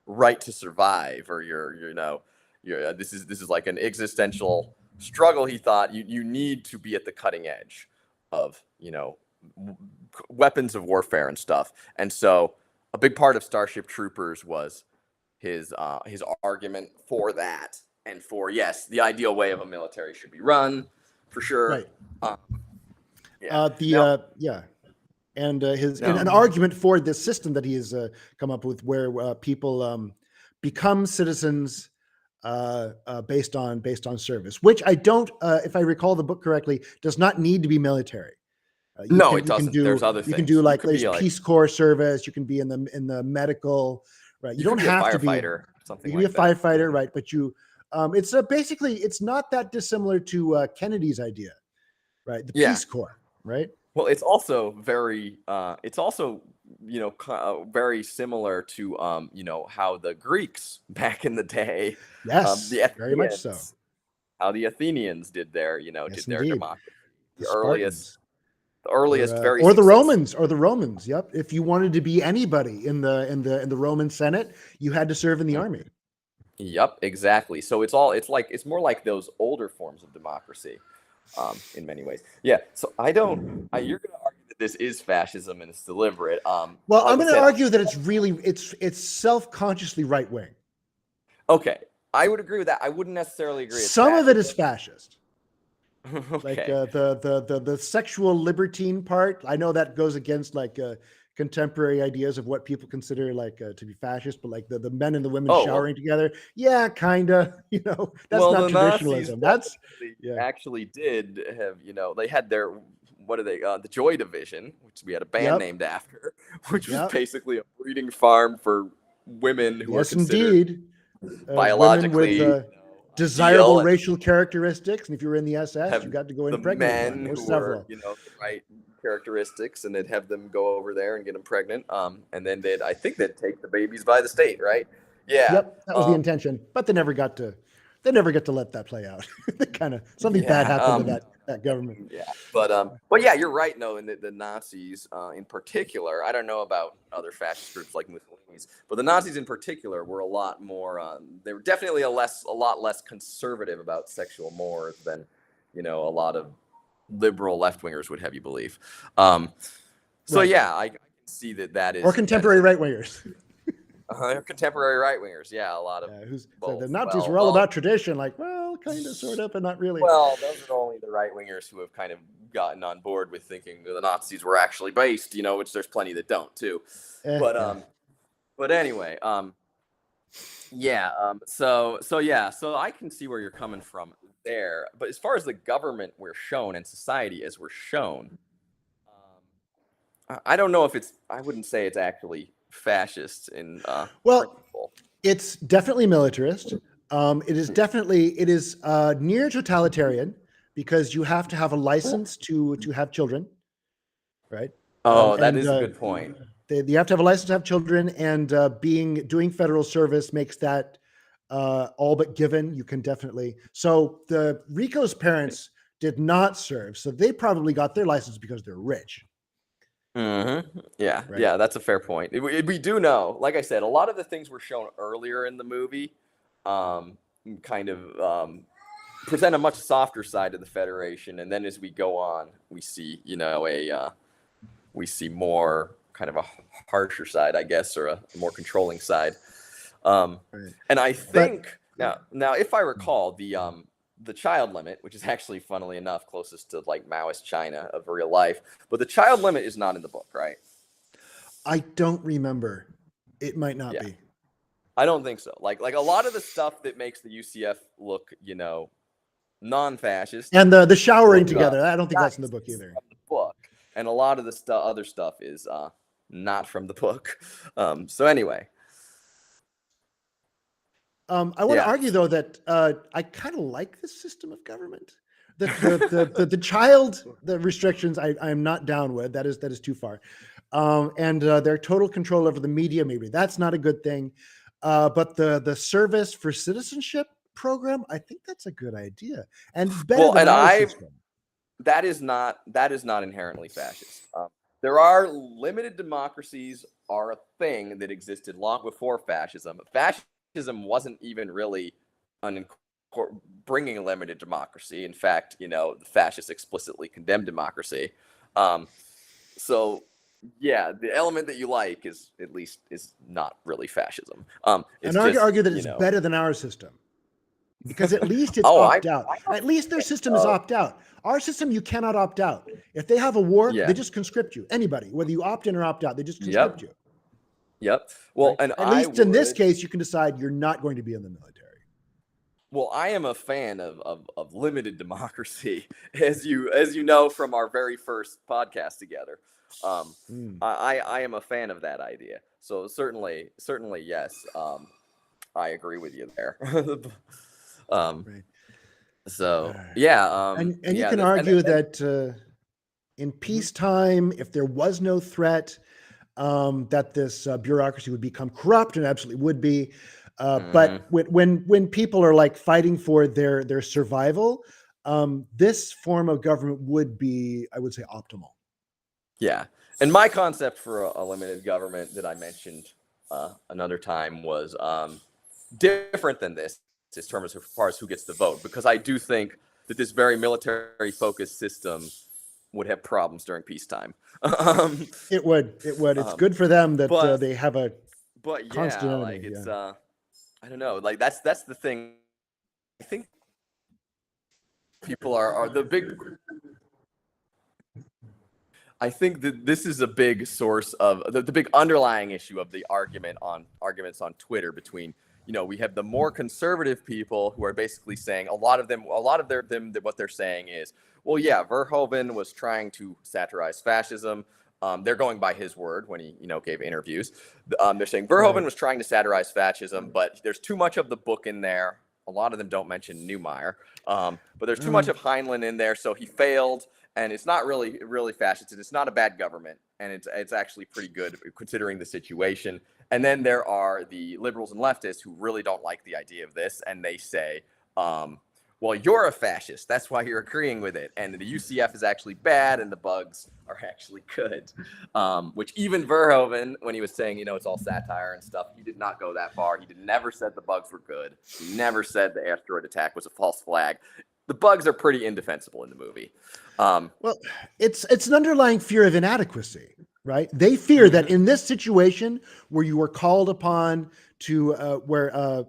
right to survive, or this is like an existential struggle. He thought you need to be at the cutting edge of, weapons of warfare and stuff. And so a big part of Starship Troopers was his argument for that. And for, yes, the ideal way of a military should be run, for sure. Right. An argument for this system that he has come up with, where people become citizens based on service, which I don't, if I recall the book correctly, does not need to be military. It doesn't. There's other things. You can do like Peace Corps service. You can be in the medical. Right. You don't have to be a firefighter. Something. You can be a firefighter, right? But you. It's basically, it's not that dissimilar to Kennedy's idea, right? The Peace Corps, right? Well, it's also very, very similar to, how the Greeks back in the day, yes, very much so, how the Athenians did their, their democracy, the earliest, or the Romans. Yep. If you wanted to be anybody in the Roman Senate, you had to serve in the army. Yep, exactly. So it's more like those older forms of democracy, in many ways. Yeah. So you're going to argue that this is fascism and it's deliberate. Well, I'm going to argue that it's self-consciously right wing. Okay, I would agree with that. I wouldn't necessarily agree. Some of it is fascist. Okay. Like the sexual libertine part. I know that goes against contemporary ideas of what people consider to be fascist, but like the men and the women showering together, kind of, that's not traditionalism. That's actually did have, they had their, what are they, the Joy Division, which we had a band named after, which was basically a breeding farm for women who are considered biologically with desirable racial characteristics, and if you were in the SS, you got to go in pregnant. Men who were, the right characteristics, and they'd have them go over there and get them pregnant, and then they'd take the babies by the state, right? Yeah. Yep, that was the intention, but they never got to let that play out. Kind of something bad happened to that government. Yeah, but yeah, you're right. No, and the Nazis in particular, I don't know about other fascist groups like Mussolini's, but the Nazis in particular were a lot more. They were definitely a lot less conservative about sexual mores than, a lot of liberal left wingers would have you believe. So Right. yeah, I can see that is or contemporary right wingers. Contemporary right wingers, yeah, a lot of So the both. Nazis were all about tradition, like, well, kind of, sort of, but not really. Well, those are only the right wingers who have kind of gotten on board with thinking that the Nazis were actually based, which there's plenty that don't too. But anyway, so I can see where you're coming from there. But as far as the government we're shown and society as we're shown, I don't know if I wouldn't say it's actually fascist in principle. It's definitely militarist. It is near totalitarian because you have to have a license to have children, right? That is a good point. You have to have a license to have children, and doing federal service makes that all but given. You can definitely. So the Rico's parents did not serve, so they probably got their license because they're rich. Mm-hmm. Yeah, right? Yeah, that's a fair point. We do know, like I said, a lot of the things were shown earlier in the movie kind of present a much softer side of the Federation, and then as we go on, we see, we see more kind of a harsher side, I guess, or a more controlling side. And I think now, if I recall, the child limit, which is actually, funnily enough, closest to like Maoist China of real life, but the child limit is not in the book, right? I don't remember. It might not be. I don't think so. Like a lot of the stuff that makes the UCF look, non-fascist, and the showering together. I don't think that's in the book either. And a lot of the other stuff is not from the book. So anyway. I want to argue, though, that I kind of like this system of government. The restrictions I am not down with. That is too far. And their total control over the media, maybe that's not a good thing. But the service for citizenship program, I think that's a good idea, and better than our system. That is not inherently fascist. There are limited democracies are a thing that existed long before fascism. Fascism wasn't even really bringing limited democracy. In fact, the fascists explicitly condemned democracy. So yeah, the element that you like is not really fascism. And argue that it's better than our system, because at least it's opt out. At least their system is opt out. Our system, you cannot opt out. If they have a war, they just conscript you. Anybody, whether you opt in or opt out, they just conscript you. Yep. Well, right? and at least in this case, you can decide you're not going to be in the military. Well, I am a fan of limited democracy, as you know from our very first podcast together. I am a fan of that idea. So certainly, yes. I agree with you there. Right. So yeah, and you can argue that in peacetime, if there was no threat, that this bureaucracy would become corrupt, and absolutely would be. But when people are like fighting for their survival, this form of government would be, I would say, optimal. Yeah, and my concept for a limited government that I mentioned another time was different than this, as far as who gets the vote, because I do think that this very military-focused system would have problems during peacetime. It would. It's good for them that they have a constant enemy. Like it's I don't know. Like that's the thing. I think people are the big. I think that this is a big source of the big underlying issue of the arguments on Twitter between, we have the more conservative people who are basically saying what they're saying is, well, yeah, Verhoeven was trying to satirize fascism. They're going by his word when he, gave interviews. They're saying Verhoeven was trying to satirize fascism, but there's too much of the book in there. A lot of them don't mention Neumeier, but there's too much of Heinlein in there, so he failed. And it's not really fascist. It's not a bad government, and it's actually pretty good considering the situation. And then there are the liberals and leftists who really don't like the idea of this, and they say, well, you're a fascist. That's why you're agreeing with it. And the UCF is actually bad and the bugs are actually good. Which even Verhoeven, when he was saying, it's all satire and stuff, he did not go that far. He never said the bugs were good. He never said the asteroid attack was a false flag. The bugs are pretty indefensible in the movie. Well, it's an underlying fear of inadequacy, right? They fear that in this situation where you are called upon to where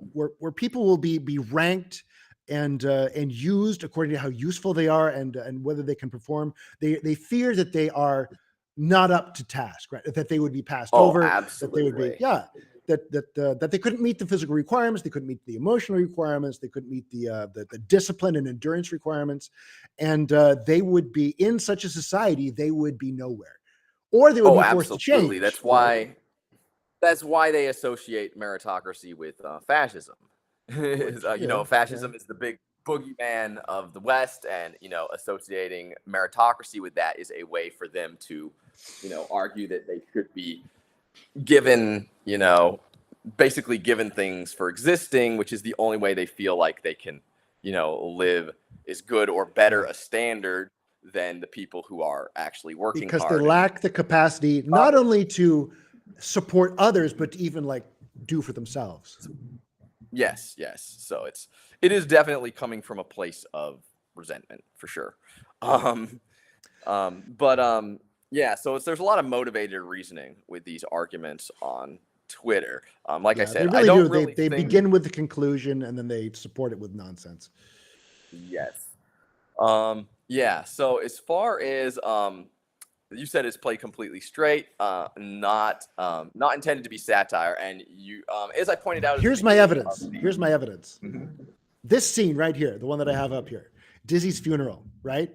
people will be ranked and used according to how useful they are and whether they can perform, they fear that they are not up to task, right? That they would be passed over. Absolutely. That they would be, that they couldn't meet the physical requirements, they couldn't meet the emotional requirements, they couldn't meet the discipline and endurance requirements, and they would be in such a society, they would be nowhere, or they would be forced to change. That's why they associate meritocracy with fascism. Fascism is the big boogeyman of the West, and associating meritocracy with that is a way for them to, argue that they should be given, basically given things for existing, which is the only way they feel like they can, live as good or better a standard than the people who are actually working because hard. They lack the capacity not only to support others, but to even do for themselves. Yes. So it is definitely coming from a place of resentment for sure. Yeah, so there's a lot of motivated reasoning with these arguments on Twitter. I said, they really I don't do. really They think... begin with the conclusion and then they support it with nonsense. Yes. Yeah. So as far as you said, it's played completely straight, not intended to be satire. And you, as I pointed out, here's my evidence. Mm-hmm. This scene right here, the one that I have up here, Dizzy's funeral, right?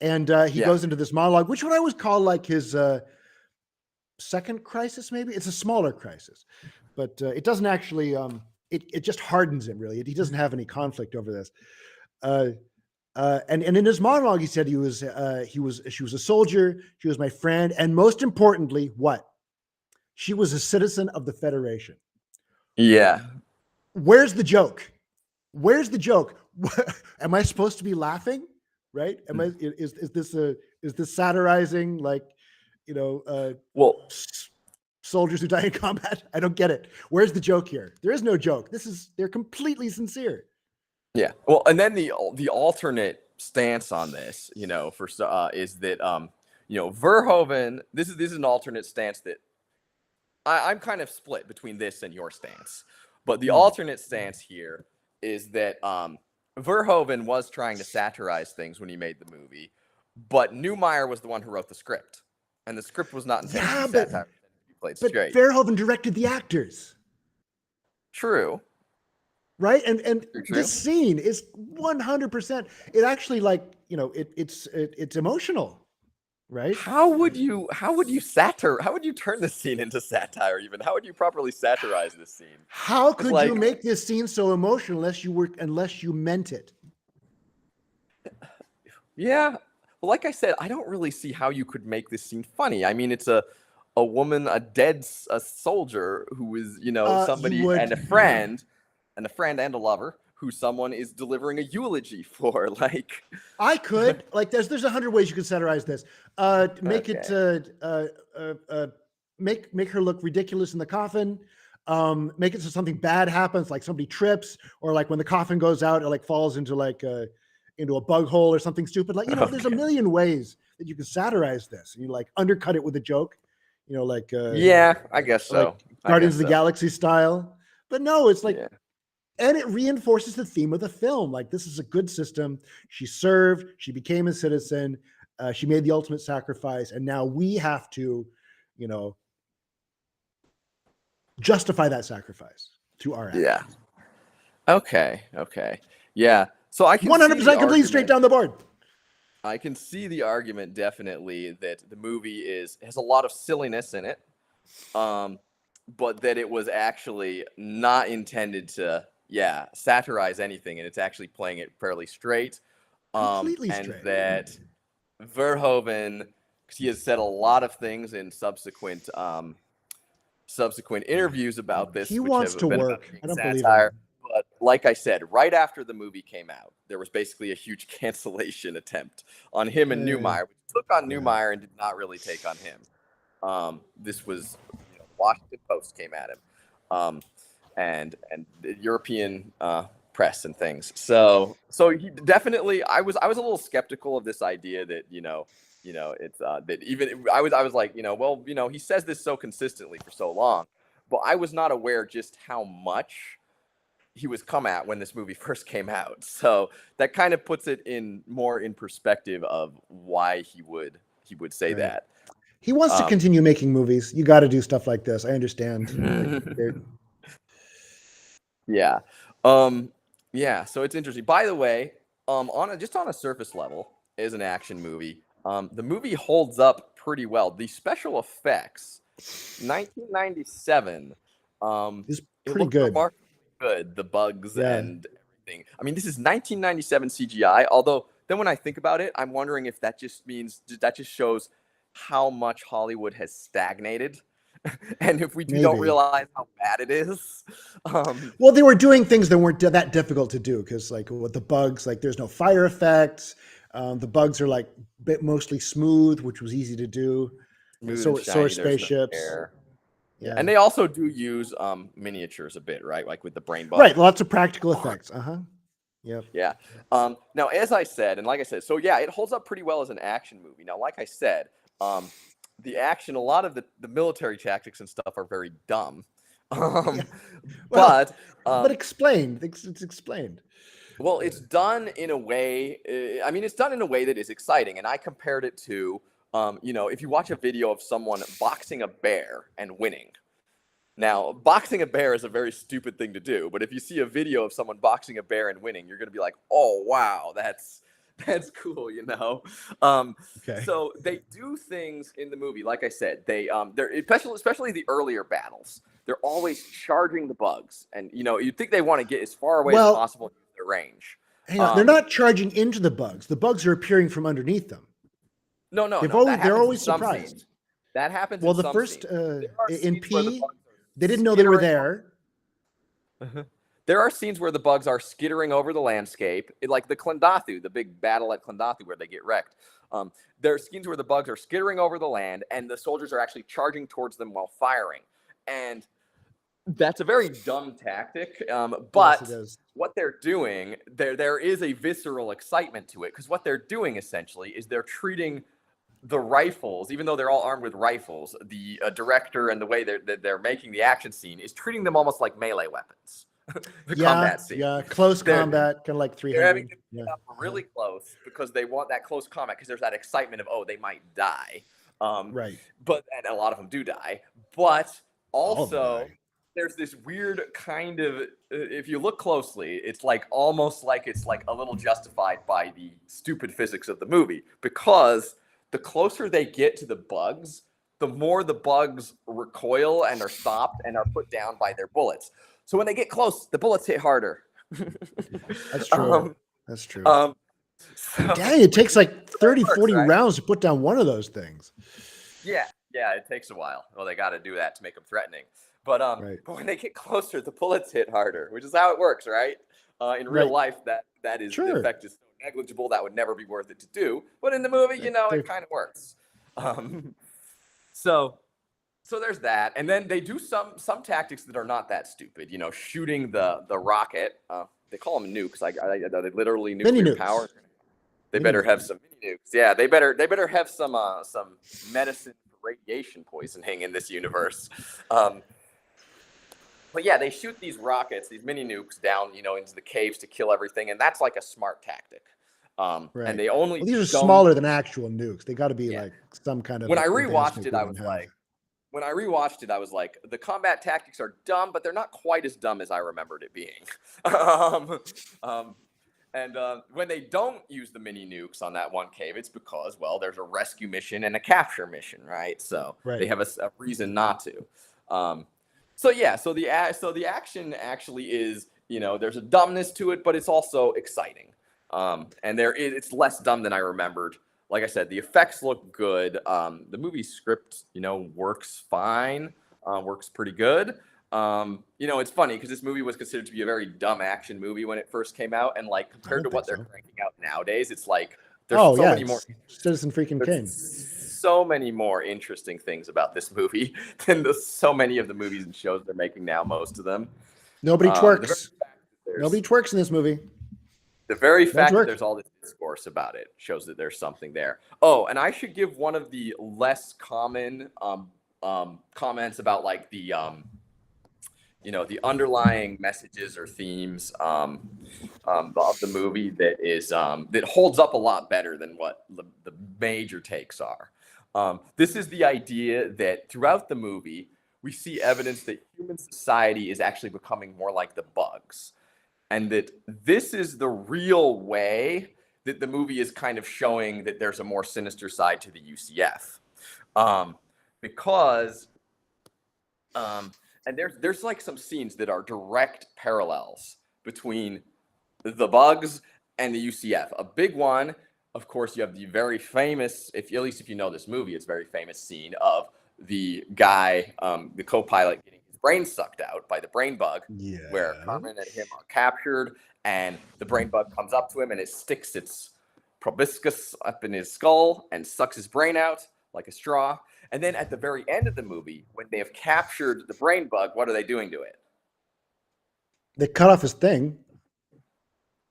And he goes into this monologue, which what I would call his second crisis, maybe. It's a smaller crisis, but it doesn't actually, it just hardens him, really. He doesn't have any conflict over this. And in his monologue, he said she was a soldier, she was my friend, and most importantly, what? She was a citizen of the Federation. Yeah. Where's the joke? Am I supposed to be laughing? Right? Is this satirizing soldiers who die in combat? I don't get it. Where's the joke here? There is no joke. They're completely sincere. Yeah. Well, and then the alternate stance on this, is that Verhoeven. This is an alternate stance that I'm kind of split between this and your stance, but the alternate stance here is that Verhoeven was trying to satirize things when he made the movie, but Neumeier was the one who wrote the script, and the script was not intended to be satire. But Verhoeven directed the actors. True. Right? And this scene is 100%. It actually it's emotional. Right? How would you turn this scene into satire even? How would you properly satirize this scene? How could you make this scene so emotional unless you meant it? Yeah. Well, like I said, I don't really see how you could make this scene funny. I mean, it's a woman, a soldier who is, somebody and a friend and a lover who someone is delivering a eulogy for. I could there's 100 ways you could satirize this. Make her look ridiculous in the coffin. Make it so something bad happens, like somebody trips, or when the coffin goes out, it falls into into a bug hole or something stupid. There's a million ways that you can satirize this. And you undercut it with a joke. Yeah, I guess so. Guardians of the Galaxy style. But no, it's and it reinforces the theme of the film. This is a good system. She served, she became a citizen, she made the ultimate sacrifice, and now we have to, justify that sacrifice to our actions. Yeah. Okay. Yeah. So I can 100% complete straight down the board. I can see the argument definitely that the movie has a lot of silliness in it, but that it was actually not intended to satirize anything, and it's actually playing it fairly straight. Completely and straight. That Verhoeven, because he has said a lot of things in subsequent interviews about this. He which wants have to been work. about I don't satire. believe him. But like I said, right after the movie came out, there was basically a huge cancellation attempt on him and Newmeyer. We took on Newmeyer and did not really take on him. This was, the Washington Post came at him, and the European press and things. So he definitely, I was a little skeptical of this idea that it's that even I was like, he says this so consistently for so long, but I was not aware just how much he was come at when this movie first came out. So that kind of puts it more in perspective of why he would say that. He wants to continue making movies. You got to do stuff like this. I understand. Yeah. Yeah. So it's interesting. By the way, on a surface level, is an action movie. The movie holds up pretty well. The special effects, 1997, is pretty good. Good, the bugs and everything. I mean, this is 1997 CGI. Although then when I think about it, I'm wondering if that just shows how much Hollywood has stagnated, and if we don't realize how bad it is. Well, they were doing things that weren't that difficult to do because, like, with the bugs, like there's no fire effects. The bugs are like mostly smooth, which was easy to do. So are spaceships. Yeah, and they also do use miniatures a bit, right? Like with the brain bug. Right, lots of practical effects. Yep. Yeah. Now, as I said, so yeah, it holds up pretty well as an action movie. Now, like I said, the action, a lot of the military tactics and stuff are very dumb. But explained. It's explained. Well, it's done in a way. It's done in a way that is exciting, and I compared it to. If you watch a video of someone boxing a bear and winning. Now, boxing a bear is a very stupid thing to do, but if you see a video of someone boxing a bear and winning, you're going to be like, "Oh, wow, that's cool," Okay. So they do things in the movie, like I said, they're especially the earlier battles. They're always charging the bugs, and you'd think they want to get as far away as possible in their range. Hang on, they're not charging into the bugs. The bugs are appearing from underneath them. No. They're always surprised. Scenes. That happens. Well, the first in P, they didn't know they were there. There are scenes where the bugs are skittering over the landscape, like the Klendathu, the big battle at Klendathu where they get wrecked. There are scenes where the bugs are skittering over the land, and the soldiers are actually charging towards them while firing. And that's a very dumb tactic. But yes, what they're doing, there is a visceral excitement to it, because what they're doing essentially is they're treating the rifles, even though they're all armed with rifles, the director and the way they're making the action scene is treating them almost like melee weapons. Combat scene. Yeah, close combat, kind of like 300. They're having to up really close because they want that close combat, because there's that excitement of, they might die. Right. And a lot of them do die. But also, there's this weird kind of, if you look closely, it's like almost like it's like a little justified by the stupid physics of the movie, because the closer they get to the bugs, the more the bugs recoil and are stopped and are put down by their bullets. So when they get close, the bullets hit harder. That's true. That's true. Dang, it takes like 30, 40 rounds to put down one of those things. Yeah, it takes a while. Well, they got to do that to make them threatening. But but when they get closer, the bullets hit harder, which is how it works, right? In real life, that is the effect is so negligible that would never be worth it to do. But in the movie, it kind of works. So there's that, and then they do some tactics that are not that stupid. Shooting the rocket. They call them nukes. They literally nuclear power. They better have some mini nukes. Yeah, they better have some medicine for radiation poisoning in this universe. But yeah, they shoot these rockets, these mini nukes down, into the caves to kill everything, and that's like a smart tactic. And they only these are smaller than actual nukes. They got to be like some kind of. When I rewatched it, I was like, the combat tactics are dumb, but they're not quite as dumb as I remembered it being. And when they don't use the mini nukes on that one cave, it's because, there's a rescue mission and a capture mission, right? So they have a reason not to. So the action actually is, there's a dumbness to it, but it's also exciting. And it's less dumb than I remembered. Like I said, the effects look good. The movie script, works fine, works pretty good. It's funny because this movie was considered to be a very dumb action movie when it first came out, and like compared to what they're cranking out nowadays, it's like there's many more. Citizen freaking Kane. So many more interesting things about this movie than so many of the movies and shows they're making now. Most of them. Nobody twerks. Nobody twerks in this movie. The very fact that there's all this discourse about it shows that there's something there. Oh, and I should give one of the less common comments about like the the underlying messages or themes of the movie that holds up a lot better than what the major takes are. This is the idea that throughout the movie, we see evidence that human society is actually becoming more like the bugs. And that this is the real way that the movie is kind of showing that there's a more sinister side to the UCF. And there's like some scenes that are direct parallels between the bugs and the UCF. A big one, of course, you have the very famous, at least if you know this movie, it's a very famous scene of the guy, the co-pilot getting his brain sucked out by the brain bug, where Carmen and him are captured, and the brain bug comes up to him and it sticks its proboscis up in his skull and sucks his brain out like a straw. And then at the very end of the movie, when they have captured the brain bug, what are they doing to it? They cut off his thing.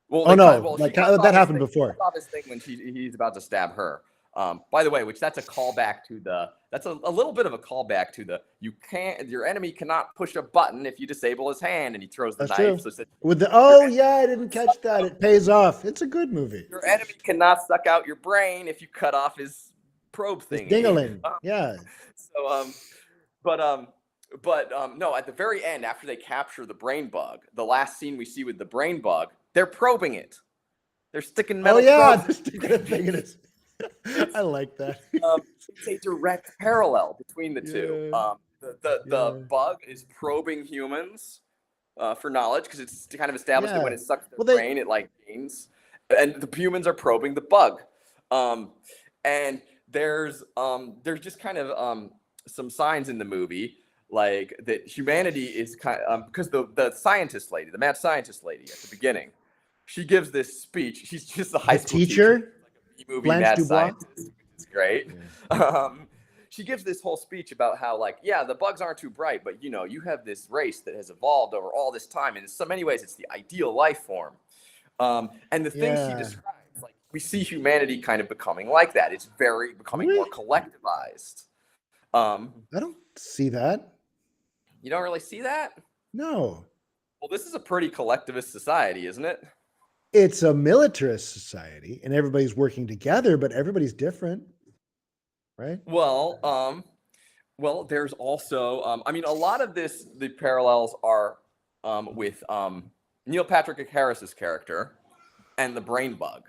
Well, that happened before. Cut off his thing when he's about to stab her. By the way, that's a callback to that's a little bit of a callback to your enemy cannot push a button if you disable his hand, and he throws the knife. True. I didn't catch that. It pays off. It's a good movie. Your enemy cannot suck out your brain if you cut off his probe thing. Ding-a-ling. Yeah. So, no, at the very end, after they capture the brain bug, the last scene we see with the brain bug, they're probing it. They're sticking metal probes. They're sticking a thing in it. I like that. It's a direct parallel between the two. The bug is probing humans for knowledge because it's kind of established that when it sucks their brain, it like gains. And the humans are probing the bug. And there's just kind of some signs in the movie like that humanity is kind of because the scientist lady, the mad scientist lady at the beginning, she gives this speech. She's just a high school teacher. Movie mad scientist. It's great. Yeah. She gives this whole speech about how the bugs aren't too bright, but you have this race that has evolved over all this time, and in so many ways it's the ideal life form. And the things she describes, like we see humanity kind of becoming like that. It's becoming more collectivized. I don't see that. You don't really see that? No. Well, this is a pretty collectivist society, isn't it? It's a militarist society, and everybody's working together, but everybody's different, right? Well, there's also, a lot of the parallels are with Neil Patrick Harris's character and the brain bug.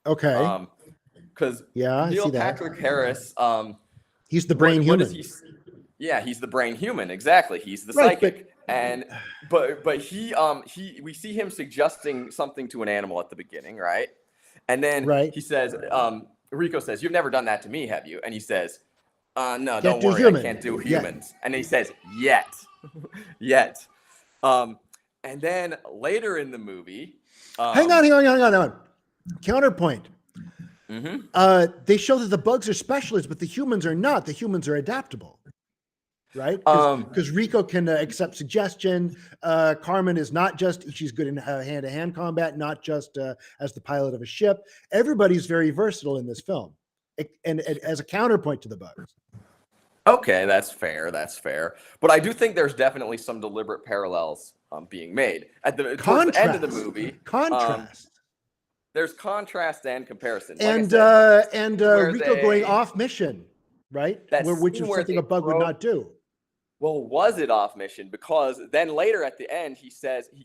Okay. Because I Neil see that. Patrick Harris, he's the brain human. He's the brain human. Exactly. He's the psychic. But we see him suggesting something to an animal at the beginning, right? And then he says, Rico says, "You've never done that to me, have you?" And he says, "No, don't worry, I can't do humans." And he says, "Yet." And then later in the movie, hang on. Counterpoint. Mm-hmm. They show that the bugs are specialists, but the humans are not. The humans are adaptable. Right? Because Rico can accept suggestion. Carmen is not just, she's good in hand-to-hand combat, not just as the pilot of a ship. Everybody's very versatile in this film. And as a counterpoint to the bugs. Okay, that's fair. But I do think there's definitely some deliberate parallels being made. Towards the end of the movie. Contrast. There's contrast and comparison. And Rico going off mission, right? Which is something a bug would not do. Well, was it off mission? Because then later at the end, he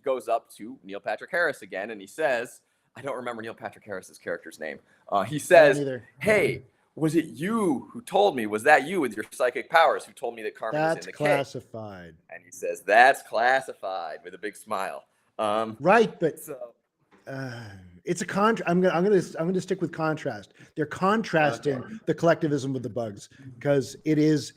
goes up to Neil Patrick Harris again, and he says, I don't remember Neil Patrick Harris's character's name. He says, "Hey, was it you who told me? Was that you with your psychic powers who told me that Carmen was in the cave?" That's classified. And he says, "That's classified," with a big smile. Right, but it's a I'm gonna stick with contrast. They're contrasting the collectivism with the bugs because it is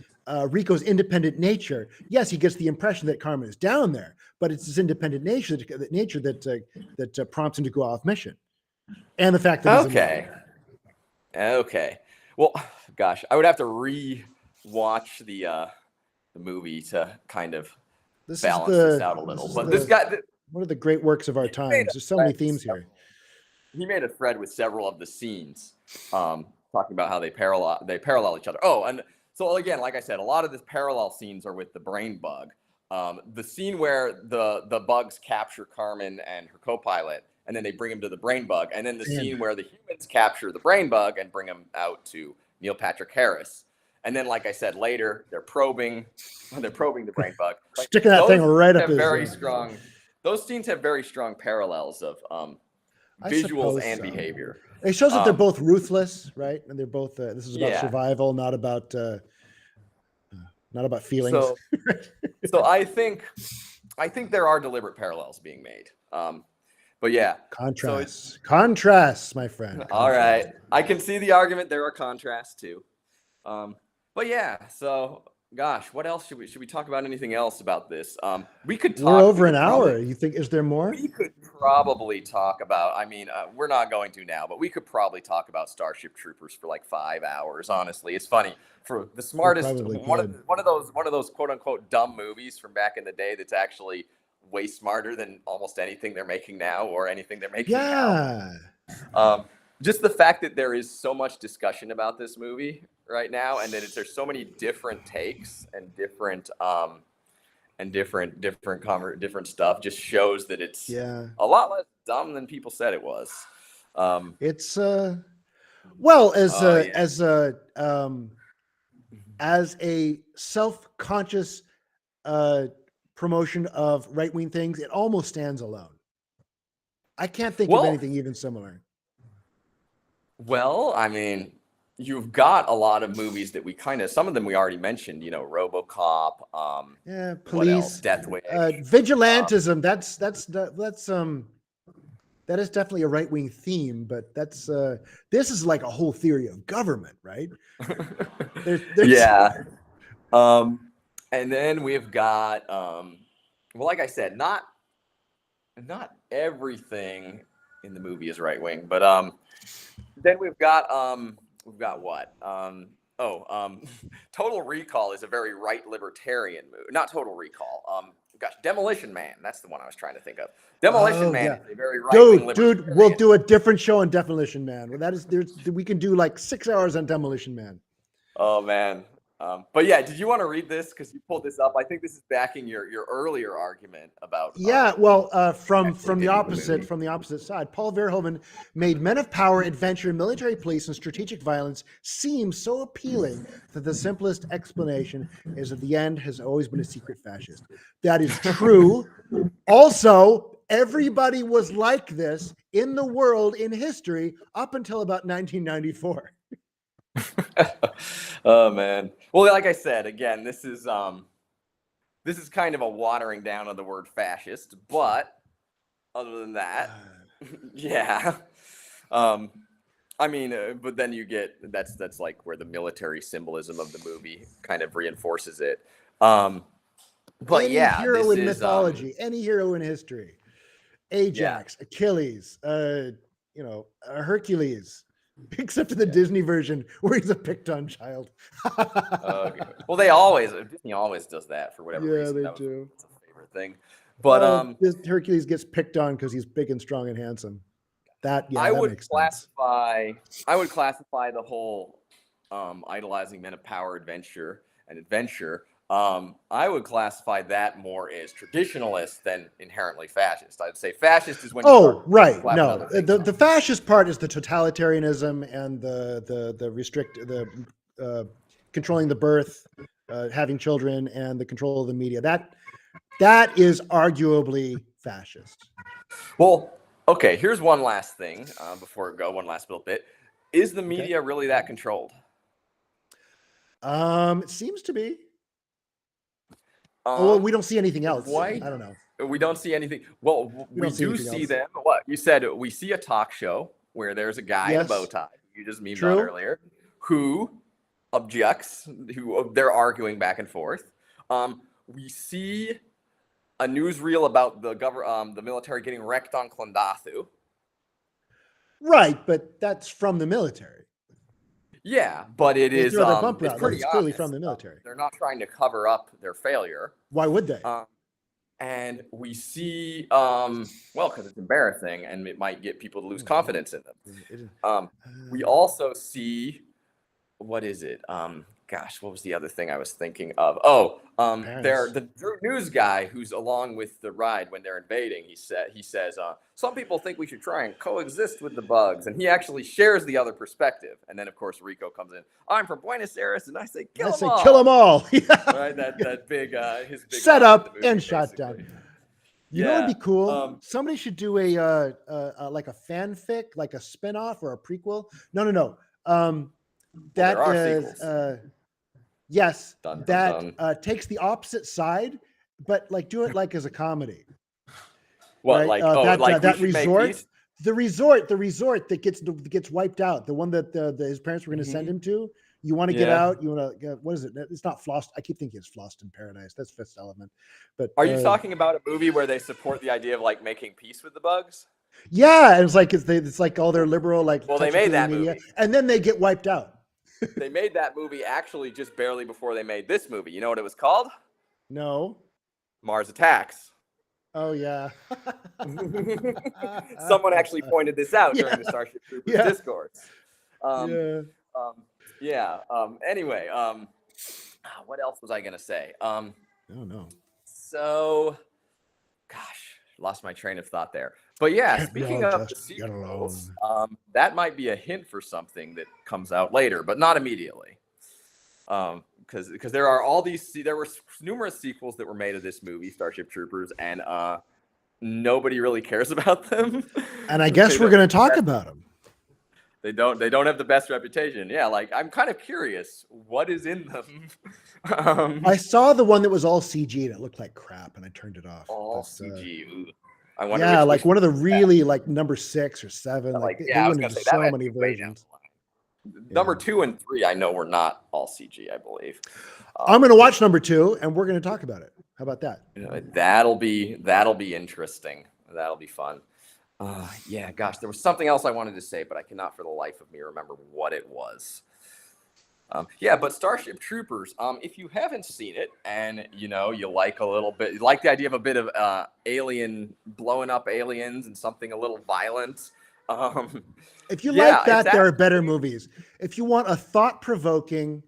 Rico's independent nature. Yes, he gets the impression that Carmen is down there, but it's his independent nature that prompts him to go off mission, and the fact that he's okay. Well, gosh, I would have to re-watch the movie to kind of balance this out a little. But this guy, one of the great works of our times. There's so many themes here. He made a thread with several of the scenes, talking about how they parallel each other. Oh, and so again, like I said, a lot of the parallel scenes are with the brain bug. The scene where the bugs capture Carmen and her co-pilot, and then they bring him to the brain bug, and then the scene where the humans capture the brain bug and bring him out to Neil Patrick Harris. And then, like I said, later they're probing the brain bug, sticking that thing right up his very strong. Those scenes have very strong parallels of visuals and behavior. It shows that they're both ruthless, right? And they're both. This is about survival, not about feelings. So I think there are deliberate parallels being made. But yeah, contrasts, my friend. All right, I can see the argument. There are contrasts too. But yeah, so gosh, what else should we talk about? Anything else about this? We could talk. We're over an hour. You think, is there more? We could probably talk about, I mean, we're not going to now, but we could probably talk about Starship Troopers for like 5 hours. Honestly, it's funny, for the smartest, one of those quote unquote dumb movies from back in the day that's actually way smarter than almost anything they're making now, or anything they're making now. Just the fact that there is so much discussion about this movie right now, and that there's so many different takes and different stuff, just shows that it's a lot less dumb than people said it was. It's well, as a self-conscious promotion of right-wing things, it almost stands alone. I can't think of anything even similar. Well, I mean, you've got a lot of movies that some of them we already mentioned, you know, RoboCop, Police, Death Wish, vigilantism. That is definitely a right-wing theme, but this is like a whole theory of government, right? Yeah. And then we've got, well, like I said, not everything in the movie is right-wing, but then we've got what? Total Recall is a very right libertarian movie. Not Total Recall. Demolition Man. That's the one I was trying to think of. Demolition Man is a very right-wing libertarian. Dude, we'll do a different show on Demolition Man. We can do like 6 hours on Demolition Man. Oh man. But yeah, did you want to read this? Because you pulled this up. I think this is backing your earlier argument about. From the opposite side, Paul Verhoeven made men of power, adventure, military police, and strategic violence seem so appealing that the simplest explanation is that the end has always been a secret fascist. That is true. Also, everybody was like this in the world in history up until about 1994. Oh man. Well, like I said, again, this is kind of a watering down of the word fascist, but other than that, yeah. I mean, but then you get that's like where the military symbolism of the movie kind of reinforces it. But any hero in mythology, any hero in history, Ajax, Achilles, Hercules. Except in the Disney version where he's a picked on child. Okay. Well, Disney always does that for whatever reason. Yeah, they do. It's a favorite thing. But Hercules gets picked on because he's big and strong and handsome. I would classify the whole idolizing men of power adventure. I would classify that more as traditionalist than inherently fascist. I'd say fascist is when. The fascist part is the totalitarianism and the controlling the birth, having children, and the control of the media. That is arguably fascist. Well, okay. Here's one last thing before we go. One last little bit. Is the media really that controlled? It seems to be. Well, we don't see anything else. I don't know. We don't see anything. Well, we do see them. What you said, we see a talk show where there's a guy in a bow tie. You just memed on earlier, who objects, who they're arguing back and forth. We see a newsreel about the military getting wrecked on Clondathu. Right, but that's from the military. Yeah, but it They is throw that bumper it's out. pretty It's clearly obvious. from the military. They're not trying to cover up their failure. Why would they? And we see, well, because it's embarrassing and it might get people to lose confidence in them. We also see, what is it? Gosh, what was the other thing I was thinking of? The news guy who's along with the ride when they're invading. He says, some people think we should try and coexist with the bugs, and he actually shares the other perspective. And then, of course, Rico comes in. I'm from Buenos Aires, and I say, kill them all. Kill them all. Right? That big, his big set up movie, and shot basically. down. You know what'd be cool? Somebody should do a like a fanfic, like a spinoff or a prequel. No. That is yes, dun, that dun. Takes the opposite side, but like do it like as a comedy. What, right? That resort, the resort that gets wiped out, the one that his parents were going to send him to. You want to get out? You want to? What is it? It's not Flost. I keep thinking it's Flost in Paradise. That's Fifth Element. But are you talking about a movie where they support the idea of like making peace with the bugs? Yeah, it's like all their liberal like. Well, they made that movie, and then they get wiped out. They made that movie actually just barely before they made this movie. You know what it was called? No. Mars Attacks. Oh yeah. Someone actually pointed this out during the Starship Troopers discourse. Anyway, what else was I gonna say? No. So, gosh, lost my train of thought there. But yeah, speaking of the sequels, that might be a hint for something that comes out later, but not immediately. Because there were numerous sequels that were made of this movie, Starship Troopers, and nobody really cares about them. And I guess we're going to talk about them. They don't have the best reputation. Yeah, like I'm kind of curious what is in them. I saw the one that was all CG and it looked like crap, and I turned it off. All CG. I wonder. Yeah, like one of the really like number 6 or 7. I was gonna say so many versions. Number 2 and 3, I know, were not all CG. I believe. I'm going to watch number 2, and we're going to talk about it. How about that? That'll be interesting. That'll be fun. Gosh, there was something else I wanted to say, but I cannot for the life of me remember what it was. But Starship Troopers, if you haven't seen it and you like you like the idea of a bit of blowing up aliens and something a little violent. If you like that, there are better movies. If you want a thought-provoking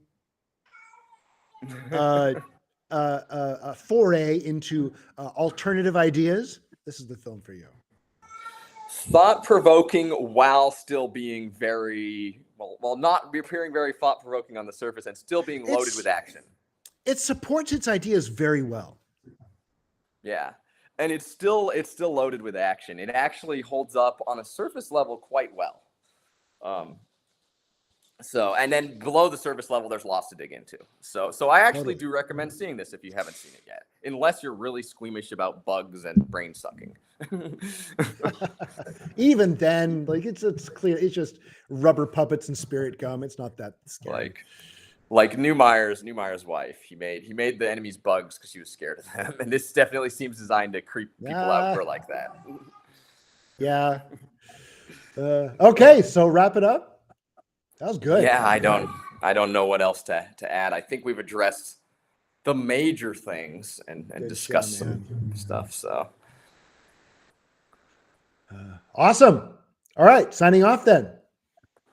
foray into alternative ideas, this is the film for you. Thought-provoking while still being very not appearing very thought-provoking on the surface and still being loaded with action. It supports its ideas very well. Yeah, and it's still loaded with action. It actually holds up on a surface level quite well. And then below the surface level, there's lots to dig into. So I actually do recommend seeing this if you haven't seen it yet, unless you're really squeamish about bugs and brain sucking. Even then, like it's clear, it's just rubber puppets and spirit gum. It's not that scary. Like Newmeyer's wife. He made the enemies bugs because she was scared of them, and this definitely seems designed to creep people out for like that. Yeah. Okay, so wrap it up. That was good. Yeah, I don't know what else to add. I think we've addressed the major things and discussed some stuff. So awesome. All right, signing off then.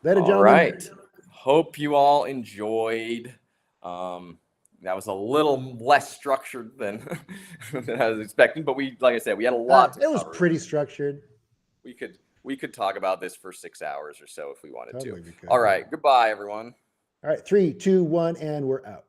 Later, gentlemen. All right. Hope you all enjoyed. That was a little less structured than I was expecting, but like I said, we had a lot to cover. It was pretty structured. We could talk about this for 6 hours or so if we wanted to. All right. Goodbye, everyone. All right. 3, 2, 1, and we're out.